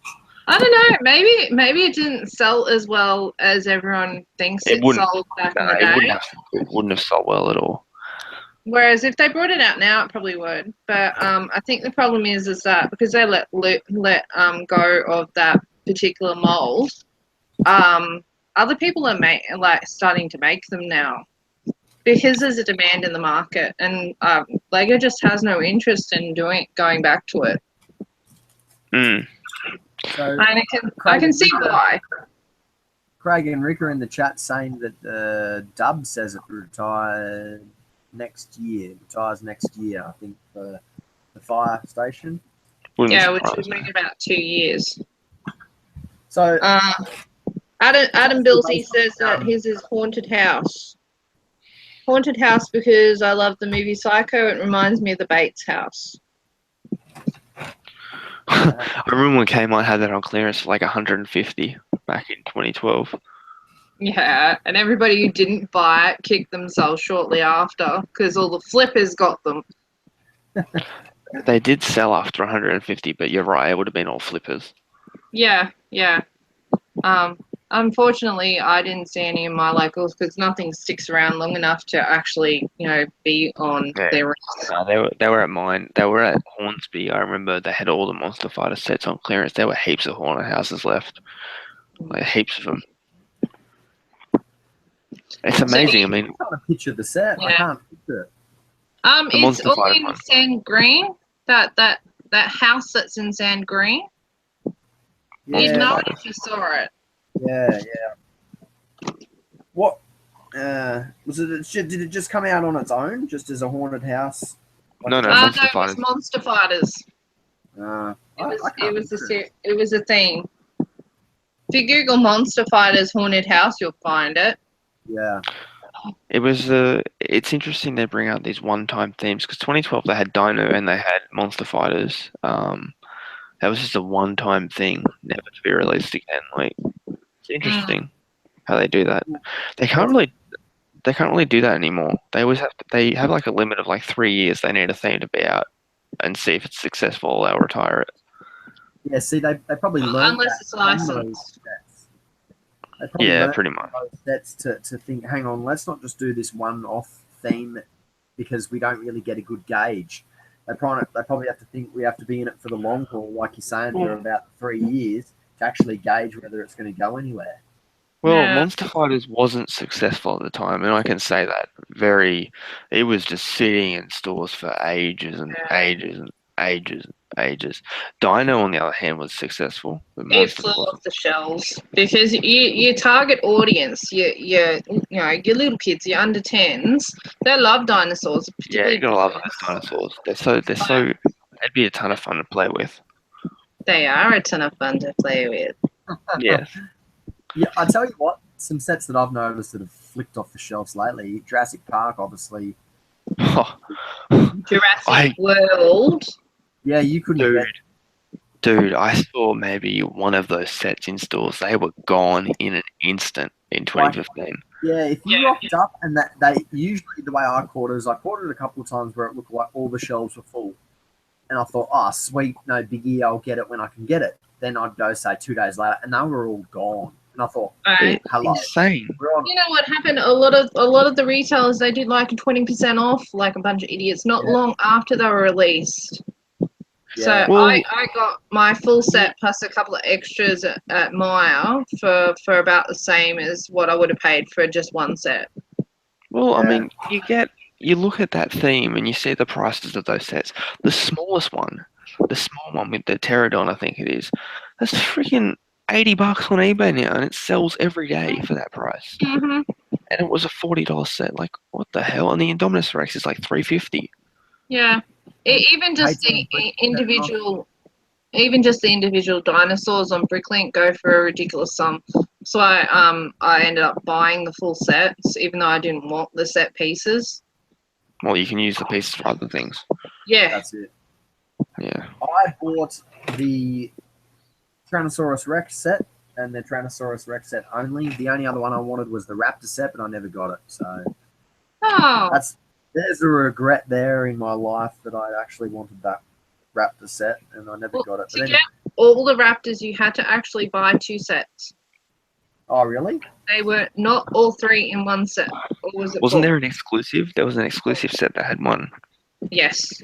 C: I don't know. Maybe it didn't sell as well as everyone thinks
B: It
C: it
B: wouldn't.
C: sold back in
B: No,
C: the day.
B: it wouldn't have sold well at all.
C: Whereas if they brought it out now, it probably would. But I think the problem is that because they let go of that particular mold, other people are starting to make them now because there's a demand in the market, and Lego just has no interest in going back to it.
B: Mm.
A: So
C: I can see why.
A: Craig and Rick are in the chat saying that Dub says it retires next year, I think, for the fire station.
C: Yeah, which would make about 2 years.
A: So
C: Adam Billsy says that his is Haunted House. Haunted House because I love the movie Psycho. It reminds me of the Bates house.
B: I remember when Kmart had that on clearance for like 150 back in 2012.
C: Yeah, and everybody who didn't buy it kicked themselves shortly after because all the flippers got them.
B: They did sell after 150, but you're right, it would have been all flippers.
C: Yeah. Unfortunately, I didn't see any in my locals because nothing sticks around long enough to actually, be on their rooms.
B: No, they were at mine. They were at Hornsby. I remember they had all the Monster Fighter sets on clearance. There were heaps of Haunted Houses left, like heaps of them. It's amazing. I mean,
A: I'm trying to picture the set.
C: Yeah.
A: I can't picture it.
C: It's all in sand green. That house that's in sand green. You'd know it if you saw it.
A: Yeah. What was it? Did it just come out on its own, just as a haunted house?
B: No,
C: Monster Fighters. It was Monster Fighters. It was a theme. If you Google Monster Fighters Haunted House, you'll find it.
A: Yeah.
B: It was. It's interesting they bring out these one-time themes because 2012 they had Dino and they had Monster Fighters. That was just a one-time thing, never to be released again. Like, it's interesting how they do that. They can't really do that anymore. They always they have like a limit of like 3 years. They need a theme to be out and see if it's successful. They'll retire it.
A: Yeah. See, they probably learned
C: unless it's licensed.
B: Yeah, pretty much.
A: That's to think. Hang on, let's not just do this one-off theme because we don't really get a good gauge. They probably have to think we have to be in it for the long haul, like you're saying, for about 3 years to actually gauge whether it's going to go anywhere.
B: Well, Monster Fighters wasn't successful at the time, and I can say that it was just sitting in stores for ages and ages and ages and ages. Dino, on the other hand, was successful. But
C: It flew off the shelves because your target audience, your little kids, your under 10s, they love dinosaurs.
B: Yeah, you're gonna love those dinosaurs. They're so. It'd be a ton of fun to play with.
C: They are a ton of fun to play with.
B: Yes.
A: Yeah, I tell you what, some sets that I've noticed that have flicked off the shelves lately. Jurassic Park, obviously.
C: Jurassic World.
A: Yeah, you couldn't get.
B: Dude, I saw maybe one of those sets in stores. They were gone in an instant in 2015.
A: Yeah, if you rocked up and that they usually the way I caught it is I caught it a couple of times where it looked like all the shelves were full, and I thought, oh sweet, no biggie, I'll get it when I can get it. Then I'd go say 2 days later, and they were all gone. And I thought, hello,
B: insane.
C: You know what happened? A lot of the retailers, they did like 20% off, like a bunch of idiots, not long after they were released.
A: Yeah.
C: So
B: Well,
C: I got my full set plus a couple of extras at Maya for about the same as what I would have paid for just one set.
B: Well, I
A: Yeah.
B: mean, you look at that theme and you see the prices of those sets. The smallest one, the small one with the pterodon, I think it is, that's freaking $80 on eBay now, and it sells every day for that price.
C: Hmm.
B: And it was a $40 set. Like, what the hell? And the Indominus Rex is like $350.
C: Yeah. Even
A: Paid
C: just the
A: 7% off.
C: even just the individual dinosaurs on Bricklink go for a ridiculous sum. So I ended up buying the full sets, even though I didn't want the set pieces.
B: Well, you can use the pieces for other things.
C: Yeah.
A: That's it.
B: Yeah.
A: I bought the Tyrannosaurus Rex set and the Tyrannosaurus Rex set only. The only other one I wanted was the Raptor set, but I never got it. So
C: Oh.
A: there's a regret there in my life that I actually wanted that Raptor set and I never got it.
C: To
A: But
C: get all the Raptors, you had to actually buy 2 sets.
A: oh, really?
C: They were not all 3 in one set. Or was it
B: Wasn't
C: 4?
B: there an exclusive? There was an exclusive set that had one.
C: Yes.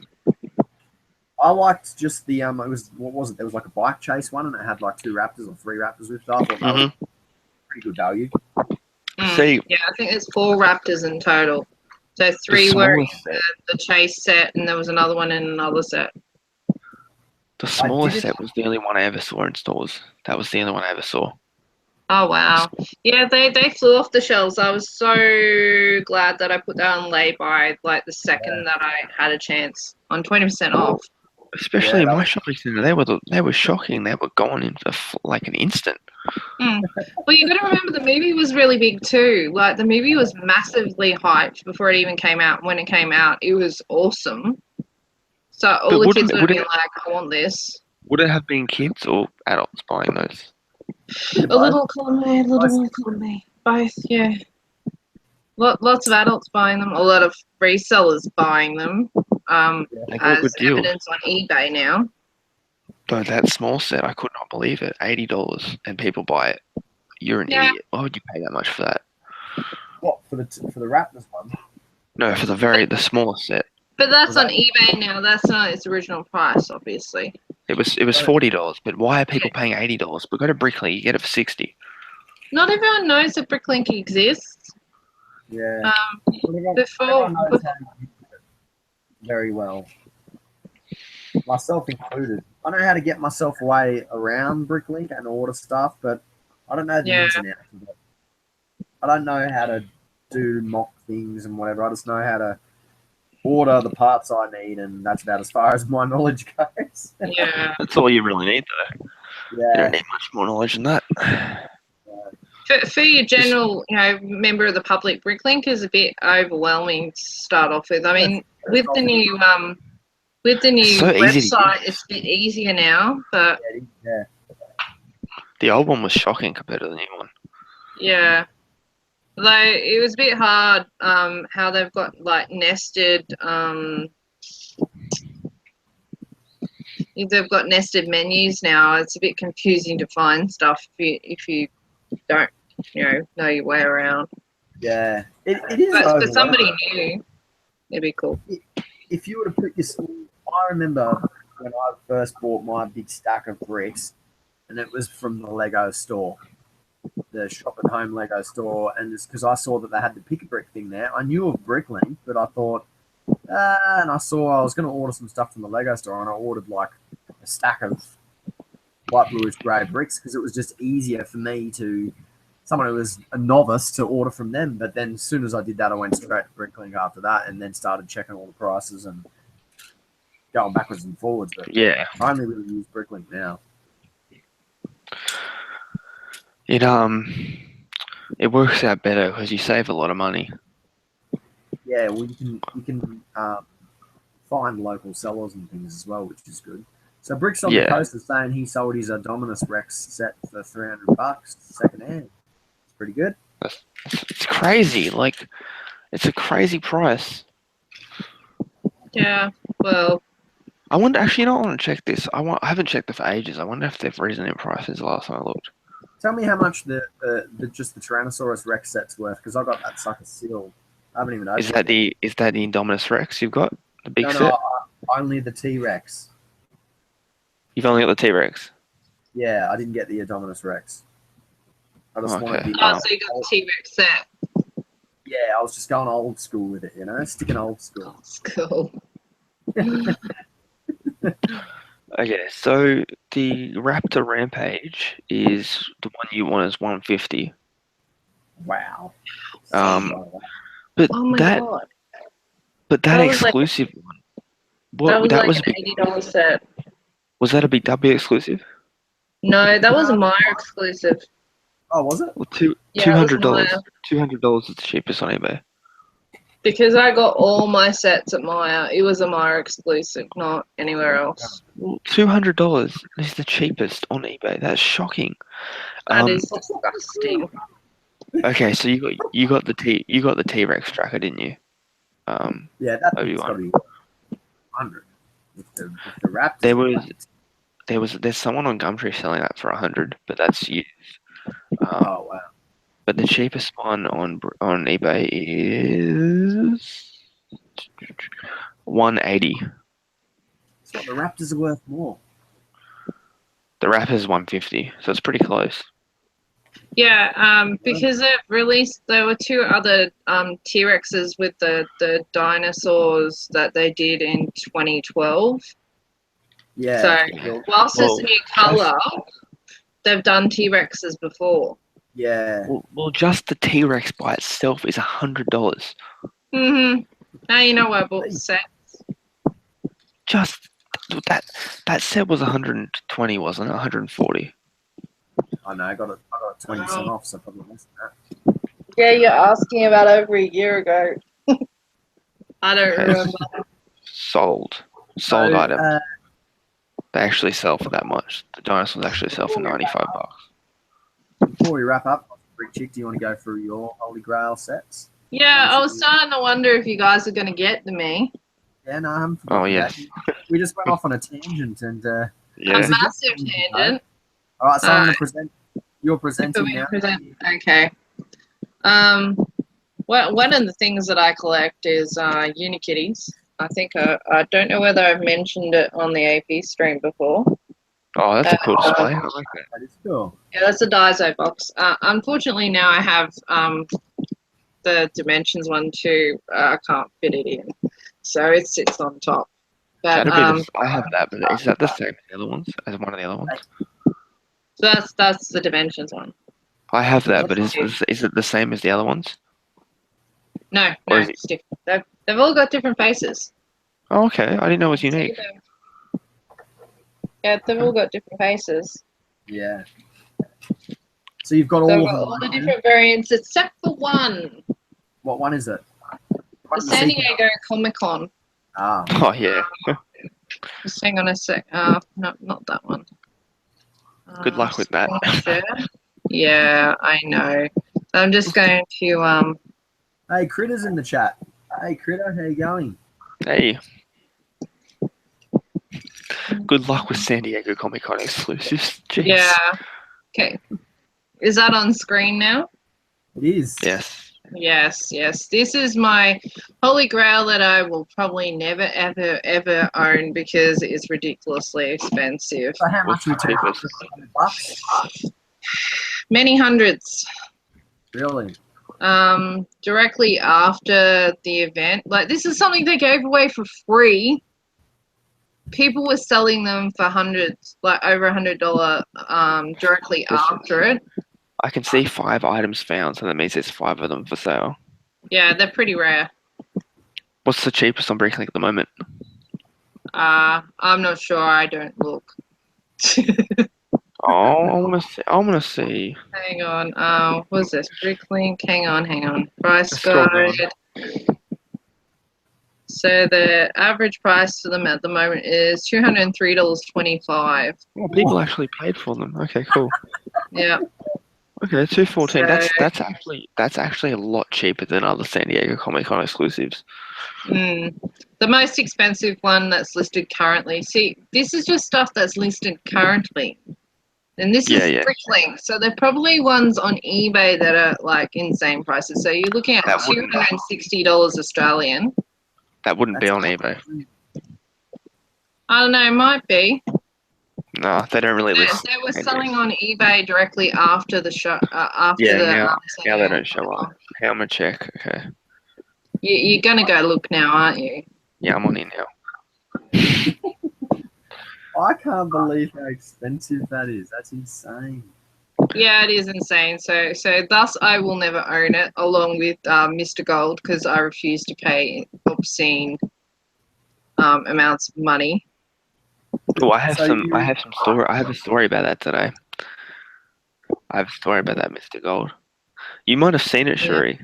A: I liked just the it was what was it? There was like a bike chase one and it had like 2 Raptors or 3 Raptors with it. I thought that was pretty good value.
B: See,
C: Yeah, I think there's 4 Raptors in total. So
B: the
C: 3 were in
B: smallest set,
C: the chase set, and there was another one in another set.
B: the smallest
A: didn't-
B: set was the only one I ever saw in stores. That was the only one I ever saw.
C: Oh wow! Yeah, they flew off the shelves. I was so glad that I put that on lay-by like the second that I had a chance on 20% off.
B: Especially
A: Yeah,
B: in
A: that
B: my
A: was-
B: shopping centre, they were shocking. They were gone in for like an instant.
C: Well, you got to remember the movie was really big too. Like the movie was massively hyped before it even came out. When it came out, it was awesome. So all
B: But
C: the
B: wouldn't
C: kids would
B: would
C: have been
B: it
C: like, "I want this."
B: would it have been kids or adults buying those?
C: A little column A, a little column B. Both, yeah. Lots of adults buying them. A lot of resellers buying them.
B: They got a good
C: As
B: deal.
C: evidence on eBay now.
B: Though that small set, I could not believe it. $80 and people buy it. You're an idiot. Why would you pay that much for that?
A: What for the Raptors one?
B: No, for the smallest set.
C: But that's
A: Was
C: on
A: that-
C: eBay now. That's not its original price, obviously.
B: It was $40. But why are people paying $80? But go to Brickley, you get it for $60.
C: Not everyone knows that Bricklink exists.
A: Yeah. Everyone
C: Before
A: knows how to use it very well. Myself included. I know how to get myself way around Bricklink and order stuff, but I don't know the ins and outs of it. I don't know how to do mock things and whatever. I just know how to order the parts I need, and that's about as far as my knowledge goes.
C: yeah.
B: That's all you really need, though. You
A: Yeah.
B: don't need much more knowledge than that.
C: For your general, member of the public, Bricklink is a bit overwhelming to start off with. I mean, with the new
B: so easy to
C: website,
B: use.
C: it's a bit easier now. But
A: Yeah.
B: The old one was shocking compared to the new one.
C: yeah, though it was a bit hard. How they've got like nested. They've got nested menus now. It's a bit confusing to find stuff if you don't know your way around.
A: Yeah. It is
C: But for
A: overwhelming.
C: somebody new, it'd be cool.
A: If you were to put I remember when I first bought my big stack of bricks, and it was from the Lego store, the Shop at Home Lego store, and it's because I saw that they had the pick a brick thing there. I knew of Bricklink, but I thought, and I was going to order some stuff from the Lego store, and I ordered like a stack of white bluish grey bricks because it was just easier for me someone who was a novice to order from them. But then as soon as I did that, I went straight to Bricklink after that, and then started checking all the prices and going backwards and forwards. But
B: Yeah.
A: I only really use Bricklink now.
B: It works out better because you save a lot of money.
A: Yeah, well, you can find local sellers and things as well, which is good. So Bricks on the Coast is saying he sold his Dominus Rex set for $300 second hand. It's pretty good.
B: It's crazy. Like, it's a crazy price.
C: Yeah, well,
B: I wonder. Actually, I want to check this. I haven't checked it for ages. I wonder if they've risen in prices last time I looked.
A: Tell me how much the Tyrannosaurus Rex set's worth, because I got that sucker sealed. I haven't even opened it.
B: Is that the Indominus Rex you've got? The big set?
A: No, only the T-Rex.
B: You've only got the T-Rex.
A: Yeah, I didn't get the Indominus Rex. I just wanted
B: Okay.
A: the.
C: Oh, so you got the T-Rex set.
A: Yeah, I was just going old school with it, sticking old school.
C: That's cool.
B: Okay, so the Raptor Rampage is the one you want is 150.
A: Wow.
B: But
C: Oh my
B: that
C: god.
B: but that
C: That was like
B: exclusive one,
C: that was
B: that
C: like
B: was
C: an
B: a big,
C: $80 set.
B: was that a Big W exclusive?
C: No, that was a Maya exclusive.
A: Oh, was it?
B: Well,
C: Yeah, it was
B: $200.
C: Maya.
B: $200 is the cheapest on eBay.
C: Because I got all my sets at Maya. It was a Maya exclusive, not anywhere else.
B: Well, $200 is the cheapest on eBay. That's shocking.
C: That is disgusting.
B: Okay, so you got the T-Rex tracker, didn't you?
A: Yeah, that thing's got to
B: Obi-Wan.
A: be 100. With the Raptors.
B: There's someone on Gumtree selling that for 100, but that's used.
A: Oh wow.
B: But the cheapest one on eBay is 180.
A: So the Raptors are worth more.
B: The Raptor's 150, so it's pretty close.
C: Yeah, because they've released, there were two other T-Rexes with the dinosaurs that they did in 2012.
A: Yeah.
C: So whilst it's a new colour, they've done T-Rexes before.
A: Yeah.
B: Well, just the T-Rex by itself is $100.
C: Now you know why I bought sets.
B: Just that set was 120, wasn't it? 140.
A: I know. I got it 20% off, so probably less than that.
C: Yeah, you're asking about over a year ago. I don't remember.
B: Sold items. They actually sell for that much. The dinosaurs actually sell for $95.
A: Before we wrap up, Rick Chick, do you want to go through your Holy Grail sets?
C: Yeah, I was starting to wonder if you guys are going to get to me.
A: Yeah, no, I haven't
B: Oh
A: forgotten
B: yes.
A: that. We just went off on a tangent and
B: Yeah.
C: A massive tangent.
A: All right, so I'm going to present. You're presenting now.
C: Okay. One of the things that I collect is Unikitties. I think I don't know whether I've mentioned it on the AP stream before.
B: Oh, that's a cool display. I like that.
A: That is cool.
C: Yeah, that's a Daiso box. Unfortunately, now I have the Dimensions one too. I can't fit it in, so it sits on top. But
B: I have that, but is that the same as the other ones? As one of the other ones?
C: so that's the Dimensions one.
B: I have that, but is it the same as the other ones?
C: No,
B: Or is it-
C: it's different. They've all got different faces.
B: Oh, okay. I didn't know it was unique.
C: Yeah, they've all got different faces.
A: Yeah. So you've got
C: So
A: all
C: I've
A: of
C: got
A: them.
C: all the different variants except for one.
A: What one is it?
C: The San Diego Comic-Con.
A: Ah.
B: Oh yeah.
C: Just hang on a sec. No, not that one.
B: Good luck with that.
C: Yeah, I know. I'm just going to
A: Hey, Critter's in the chat. Hey, Critter, how you going?
B: Hey. Good luck with San Diego Comic Con exclusives. Jeez.
C: yeah. Okay. Is that on screen now?
A: It is.
B: Yes.
C: Yes. This is my Holy Grail that I will probably never, ever own because it is ridiculously expensive.
A: So how much
B: What's
A: we
B: the
A: talking?
B: cheapest?
A: $100?
C: Many hundreds.
A: Really?
C: Directly after the event. Like, this is something they gave away for free. People were selling them for hundreds, like over $100, directly after it.
B: I can see 5 items found, so that means there's 5 of them for sale.
C: Yeah, they're pretty rare.
B: What's the cheapest on Bricklink at the moment?
C: I'm not sure. I don't look.
B: Oh, I wanna see.
C: Hang on. What's this? Bricklink. Hang on. Price
B: Scroll down.
C: guide. So the average price for them at the moment is $203.25.
B: Oh, people actually paid for them. Okay, cool.
C: Yeah.
B: Okay, $214.
C: So-
B: That's actually a lot cheaper than other San Diego Comic Con exclusives.
C: The most expensive one that's listed currently. See, this is just stuff that's listed currently. And this is Bricklink. So they're probably ones on eBay that are like insane prices. So you're looking at $260 Australian.
B: That wouldn't be on eBay.
C: I don't know, it might be.
B: No, they don't really list.
C: They were selling on eBay directly after the show. After
B: Yeah,
C: the
B: now they don't show up. Okay, I'm gonna check. Okay.
C: You're gonna go look now, aren't you?
B: Yeah, I'm on it now.
A: I can't believe how expensive that is. That's insane.
C: Yeah, it is insane. So thus I will never own it, along with Mr. Gold, because I refuse to pay obscene amounts of money.
B: Oh, I have
A: So
B: some. I
A: you,
B: have some story. I have a story about that today. I have a story about that, Mr. Gold. You might have seen it,
C: Yeah.
B: Shuri.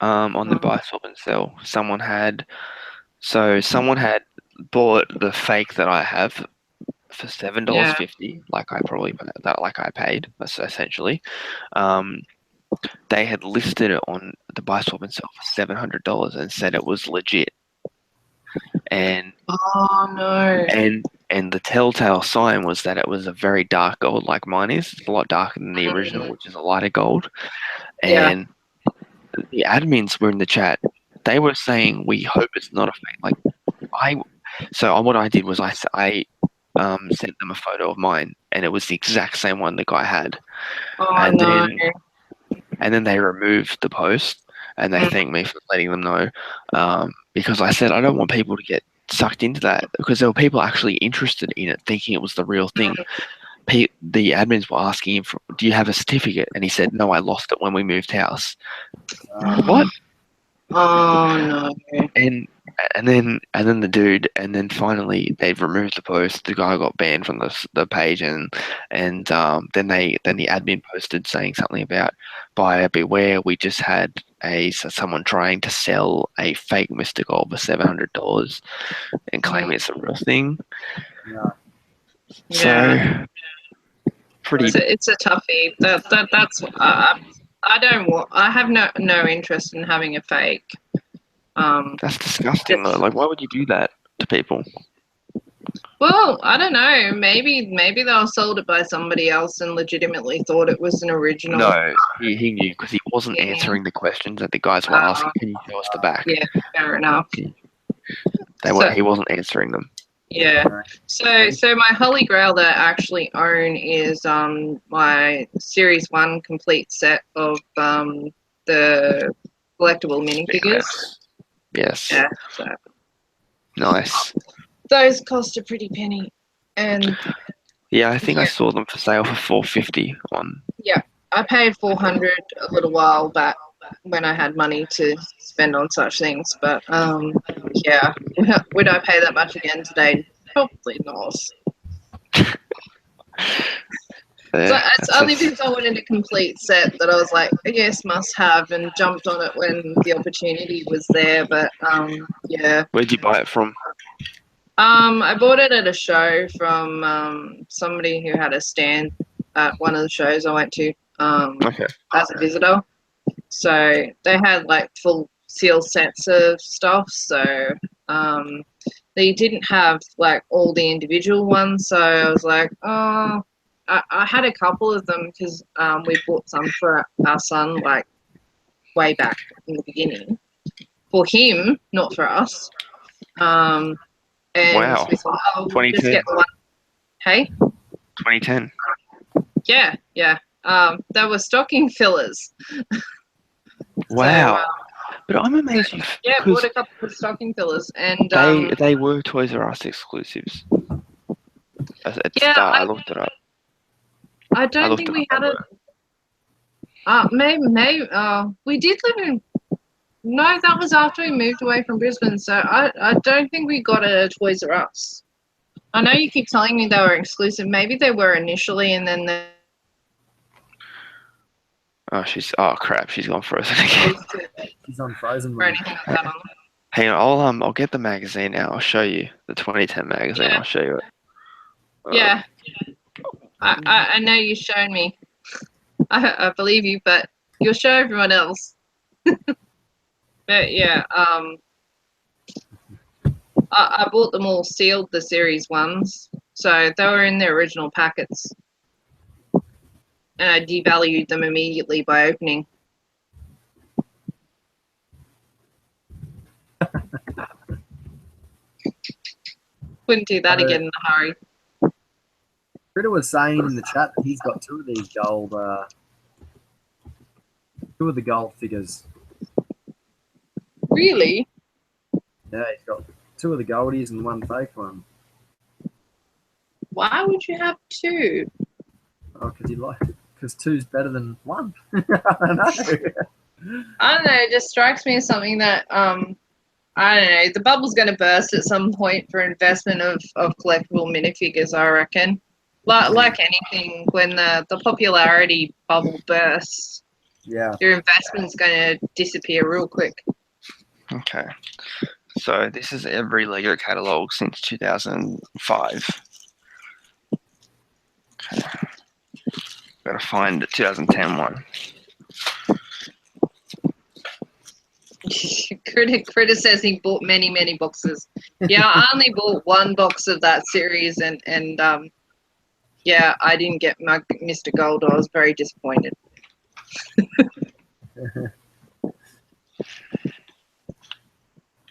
B: On the buy, swap, and sell. Someone had bought the fake that I have for $7.50, like I paid, essentially. They had listed it on the buy, swap, and sell for $700 and said it was legit. And
C: Oh no.
B: and the telltale sign was that it was a very dark gold, like mine is. It's a lot darker than the original, which is a lighter gold.
C: Yeah.
B: And the admins were in the chat. They were saying, "We hope it's not a fake." What I did was I sent them a photo of mine, and it was the exact same one the guy had.
C: Oh
B: And
C: no.
B: then they removed the post, and they thanked me for letting them know, because I said I don't want people to get sucked into that, because there were people actually interested in it, thinking it was the real thing. The admins were asking him, "Do you have a certificate?" And he said, "No, I lost it when we moved house." What?
C: Oh no.
B: And then the dude, and then finally they've removed the post. The guy got banned from the page, and then the admin posted saying something about buyer beware. We just had someone trying to sell a fake Mr. Gold for $700 and claim it's a real thing.
A: yeah.
B: So pretty.
C: It's a toughie. That's I don't want. I have no interest in having a fake.
B: That's disgusting though. Like, why would you do that to people?
C: Well, I don't know. Maybe they were sold it by somebody else and legitimately thought it was an original.
B: No, he knew, because he wasn't answering the questions that the guys were asking. Can you show us the back?
C: Yeah, fair enough.
B: He wasn't answering them.
C: Yeah. So my holy grail that I actually own is my Series 1 complete set of the collectible minifigures.
B: Yes.
C: Yeah. So
B: Nice.
C: those cost a pretty penny. And
B: Yeah, I think I saw them for sale for $450 on.
C: yeah, I paid 400 a little while back when I had money to spend on such things. But yeah, would I pay that much again today? Probably not. So it's only because I wanted a complete set that I was like, yes, must have, and jumped on it when the opportunity was there. But yeah.
B: Where'd you buy it from?
C: I bought it at a show from somebody who had a stand at one of the shows I went to as a visitor. So they had like full seal sets of stuff. So they didn't have like all the individual ones. So I was like, oh, I had a couple of them because we bought some for our son like way back in the beginning. For him, not for us. And
B: Wow.
C: we thought, oh, we'll just get the one. Hey?
B: 2010.
C: Yeah. They were stocking fillers.
B: Wow.
C: So,
B: but I'm amazed you.
C: Yeah, bought a couple of stocking fillers, and
B: they were Toys R Us exclusives. At the start, I looked it up.
C: I don't think we had it. Maybe we did live in. No, that was after we moved away from Brisbane, so I don't think we got it at Toys R Us. I know you keep telling me they were exclusive. Maybe they were initially, and then they.
B: Oh crap! She's gone frozen again.
A: She's on frozen
C: Or
A: mode.
C: anything like that on.
B: Hang on, I'll get the magazine now. I'll show you the 2010 magazine.
C: Yeah.
B: I'll show you it.
C: Yeah, I know you've shown me. I believe you, but you'll show everyone else. But yeah, I bought them all sealed, the Series 1s, so they were in their original packets, and I devalued them immediately by opening. Wouldn't do that again in a hurry.
A: Critter was saying in the chat that he's got two of these gold, two of the gold figures.
C: Really?
A: Yeah, he's got two of the goldies and one fake one.
C: Why would you have two?
A: Oh, because two's better than one. I don't know.
C: I don't know. It just strikes me as something that I don't know. The bubble's going to burst at some point for investment of collectible minifigures. I reckon. Like anything, when the popularity bubble bursts,
A: Yeah.
C: your investment's going to disappear real quick.
B: Okay. So this is every Lego catalog since 2005. Okay. Gotta find the 2010 one.
C: Critter says he bought many boxes. Yeah, I only bought one box of that series, and yeah, I didn't get my Mr. Gold. I was very disappointed. It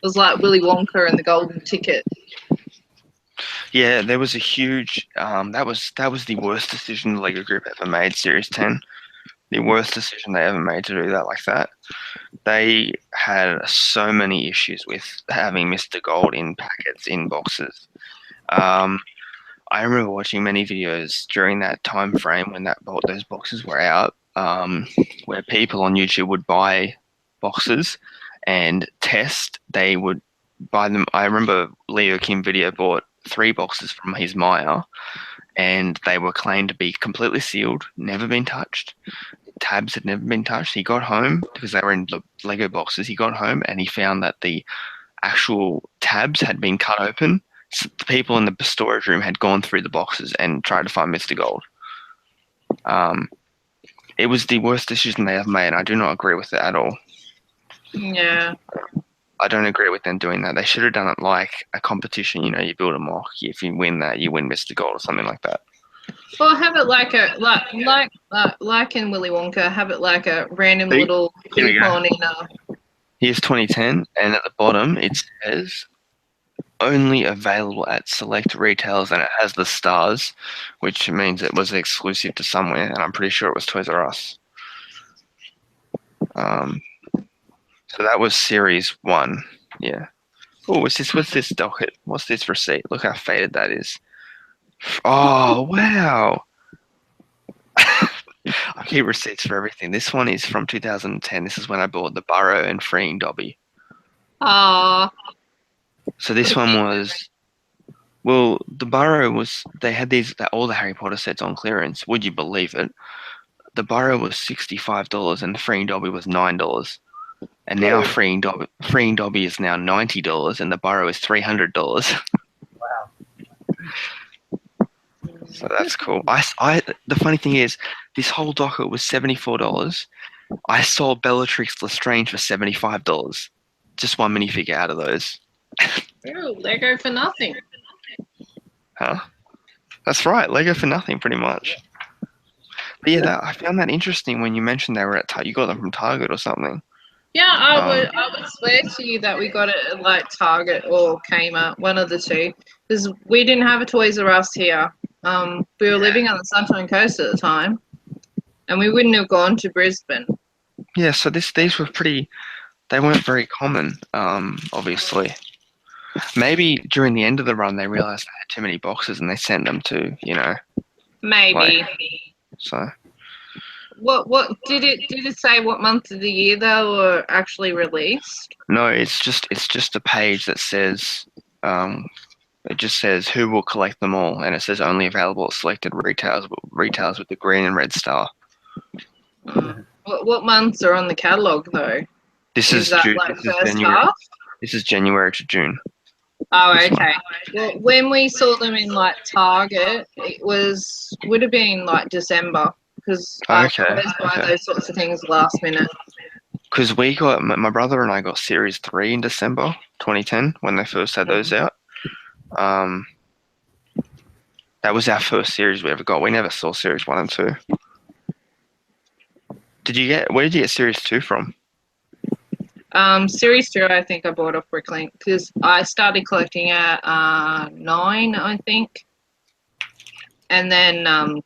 C: was like Willy Wonka and the Golden Ticket.
B: Yeah, there was a huge. That was the worst decision the Lego Group ever made. Series 10, the worst decision they ever made to do that like that. They had so many issues with having Mr. Gold in packets, in boxes. I remember watching many videos during that time frame when those boxes were out, where people on YouTube would buy boxes and test. They would buy them. I remember Leo Kim Video bought 3 boxes from his Maya, and they were claimed to be completely sealed, never been touched. Tabs had never been touched. He got home, because they were in Lego boxes. He got home and he found that the actual tabs had been cut open. So the people in the storage room had gone through the boxes and tried to find Mr. Gold. It was the worst decision they ever made, and I do not agree with it at all.
C: Yeah.
B: I don't agree with them doing that. They should have done it like a competition. You know, you build a mock. If you win that, you win Mr. Gold or something like that.
C: Or have it like in Willy Wonka. Have it like a random little coupon in a.
B: Here's 2010, and at the bottom it says only available at select retailers, and it has the stars, which means it was exclusive to somewhere, and I'm pretty sure it was Toys R Us. So that was series 1. Yeah. Oh, what's this docket? What's this receipt? Look how faded that is. Oh, wow. I keep receipts for everything. This one is from 2010. This is when I bought the Burrow and Freeing Dobby.
C: Ah.
B: So this one was, well, the Burrow was, they had all the Harry Potter sets on clearance. Would you believe it? The Burrow was $65 and the Freeing Dobby was $9. And now Freeing Dobby is now $90 and the Burrow is $300.
A: Wow.
B: So that's cool. The funny thing is, this whole docket was $74. I sold Bellatrix Lestrange for $75. Just one minifigure out of those.
C: Ooh, Lego for nothing.
B: Huh? That's right, Lego for nothing, pretty much. But yeah, I found that interesting when you mentioned they were at you got them from Target or something.
C: Yeah, I would swear to you that we got it at like Target or Kmart, one of the two, because we didn't have a Toys R Us here. We were living on the Sunshine Coast at the time, and we wouldn't have gone to Brisbane.
B: Yeah, so these were they weren't very common, obviously. Maybe during the end of the run they realised they had too many boxes and they sent them to,
C: Maybe.
B: So.
C: What did it say what month of the year they were actually released?
B: No, it's just a page that says, it just says who will collect them all, and it says only available at selected retailers with the green and red star.
C: What months are on the catalogue though?
B: This is
C: that
B: June.
C: like
B: This is
C: first
B: January.
C: half?
B: This is January to June.
C: Oh, okay. Well, when we saw them in like Target, it would have been like December, because I always buy those sorts of things last minute.
B: Because my brother and I got Series 3 in December 2010 when they first had those out. That was our first series we ever got. We never saw Series 1 and 2. Where did you get Series 2 from?
C: Series 2, I think I bought off Bricklink, because I started collecting at 9, I think. And then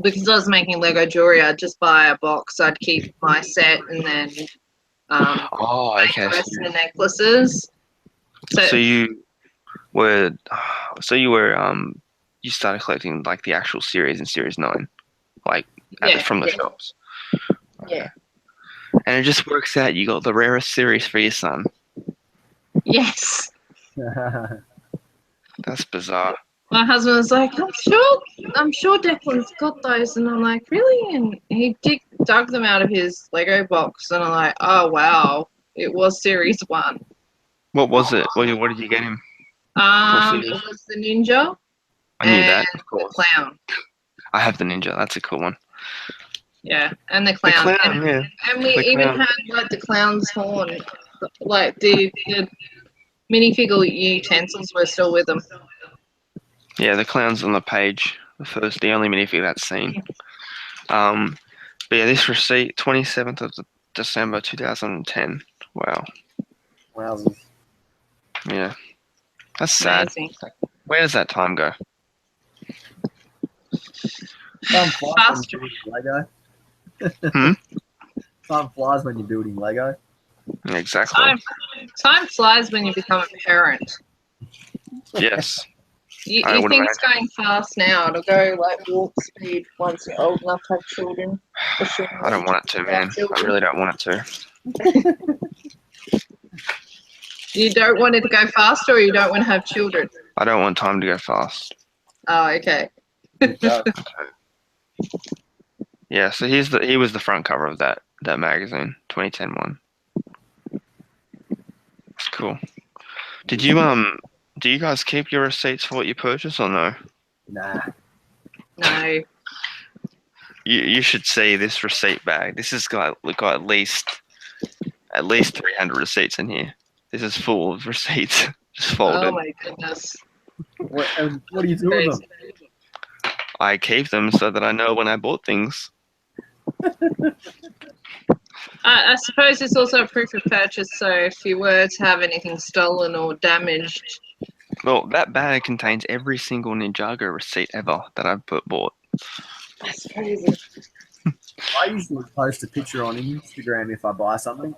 C: because I was making Lego jewelry, I'd just buy a box. I'd keep my set and then
B: Oh,
C: make
B: okay.
C: the rest of the necklaces.
B: So you were, you started collecting like the actual series in Series 9, like from the shops.
C: Yeah.
B: And it just works out. You got the rarest series for your son.
C: Yes.
B: That's bizarre.
C: My husband was like, I'm sure Declan's got those, and I'm like, really? And he dug them out of his Lego box, and I'm like, oh wow, it was Series 1.
B: What was it? What did you get him?
C: It was the ninja.
B: I knew that,
C: and
B: of course.
C: The clown.
B: I have the ninja. That's a cool one.
C: Yeah, and the clown.
B: The clown, yeah.
C: And we even had like the clown's horn, like the minifigure utensils were still with them.
B: Yeah, the clown's on the page. The only minifigure that's seen. But yeah, this receipt, 27th of December 2010. Wow.
A: Wowzers.
B: Yeah. That's sad.
C: Amazing.
B: Where does that time go?
A: Time flies
C: Fast.
A: when you're building Lego.
B: Hmm?
A: Time flies when you're building Lego.
B: Exactly.
C: Time flies when you become a parent.
B: Yes.
C: You
B: I would
C: think it's going fast now. It'll go like warp speed once you're old enough to have children.
B: I don't want it to, man. I really don't want it to.
C: You don't want it to go faster, or you don't want to have children?
B: I don't want time to go fast.
C: Oh, okay.
B: Yeah, so he was the front cover of that magazine, 2010 one. It's cool. Do you guys keep your receipts for what you purchase or no?
A: Nah.
C: No.
B: You should see this receipt bag. This has got at least 300 receipts in here. This is full of receipts, just folded.
C: Oh my goodness.
A: What do you do with them?
B: I keep them so that I know when I bought things.
C: I suppose it's also a proof of purchase, so if you were to have anything stolen or damaged.
B: Well, that bag contains every single Ninjago receipt ever that I've bought.
C: That's crazy.
A: I usually post a picture on Instagram if I buy something.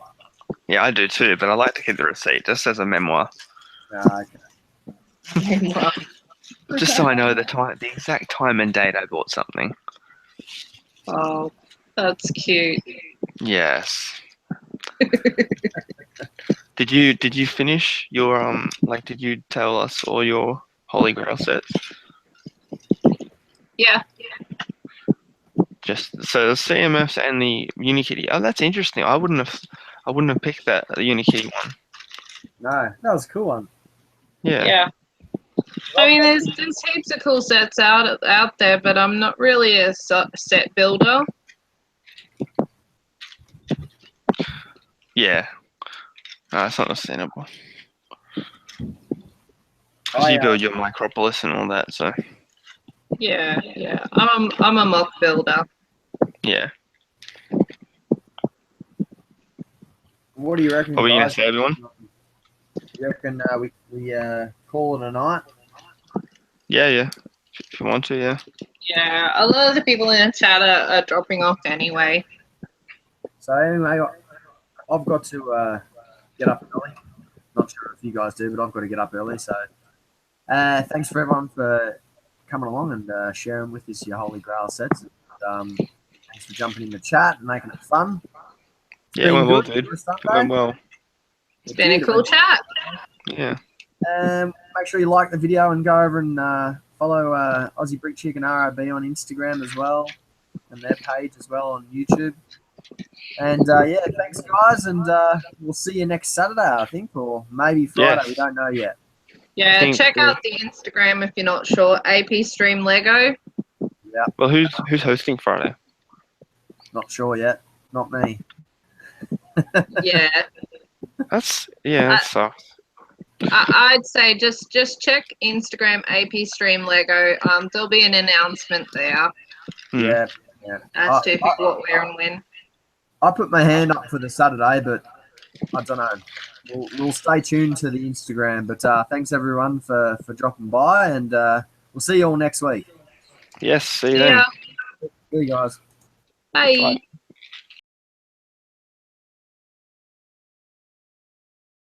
B: Yeah, I do too, but I like to keep the receipt just as a memoir.
A: Okay.
B: Just so I know the exact time and date I bought something.
C: Oh, that's cute.
B: Yes. Did you finish your did you tell us all your Holy Grail sets?
C: Yeah.
B: Just so the CMFs and the Unikitty. Oh, that's interesting. I wouldn't have picked the Unikitty one.
A: No, that was a cool one.
B: Yeah.
C: I mean, there's heaps of cool sets out there, but I'm not really a set builder.
B: Yeah. No, it's not understandable. Because you build your Micropolis and all that, so.
C: Yeah. I'm a mock builder.
B: Yeah.
A: What do you reckon?
B: What were you going
A: guys?
B: to say, everyone?
A: You reckon we call it a night?
B: Yeah. If you want to, yeah.
C: Yeah, a lot of the people in the chat are dropping off anyway.
A: So anyway, I've got to get up early. Not sure if you guys do, but I've got to get up early. So thanks for everyone for coming along and sharing with us your Holy Grail sets. Thanks for jumping in the chat and making it fun.
B: Yeah, it went well, dude. It went well.
C: It's been a cool chat.
B: Yeah.
A: Make sure you like the video and go over and follow Aussie Brick Chicken ROB on Instagram as well, and their page as well on YouTube. And yeah, thanks guys, and we'll see you next Saturday, I think, or maybe Friday.
B: Yes.
A: We don't know yet.
C: Yeah, check out the Instagram if you're not sure. AP Stream Lego.
A: Yeah.
B: Well, who's hosting Friday?
A: Not sure yet. Not me.
C: Yeah.
B: That sucks.
C: I'd say just check Instagram AP Stream Lego. There'll be an announcement there.
A: Yeah.
C: As to what, where, and when.
A: I put my hand up for the Saturday, but I don't know. We'll stay tuned to the Instagram. But thanks everyone for dropping by, and we'll see you all next week.
B: Yes, see you
C: See
B: then.
C: ya.
A: See you guys.
C: Bye.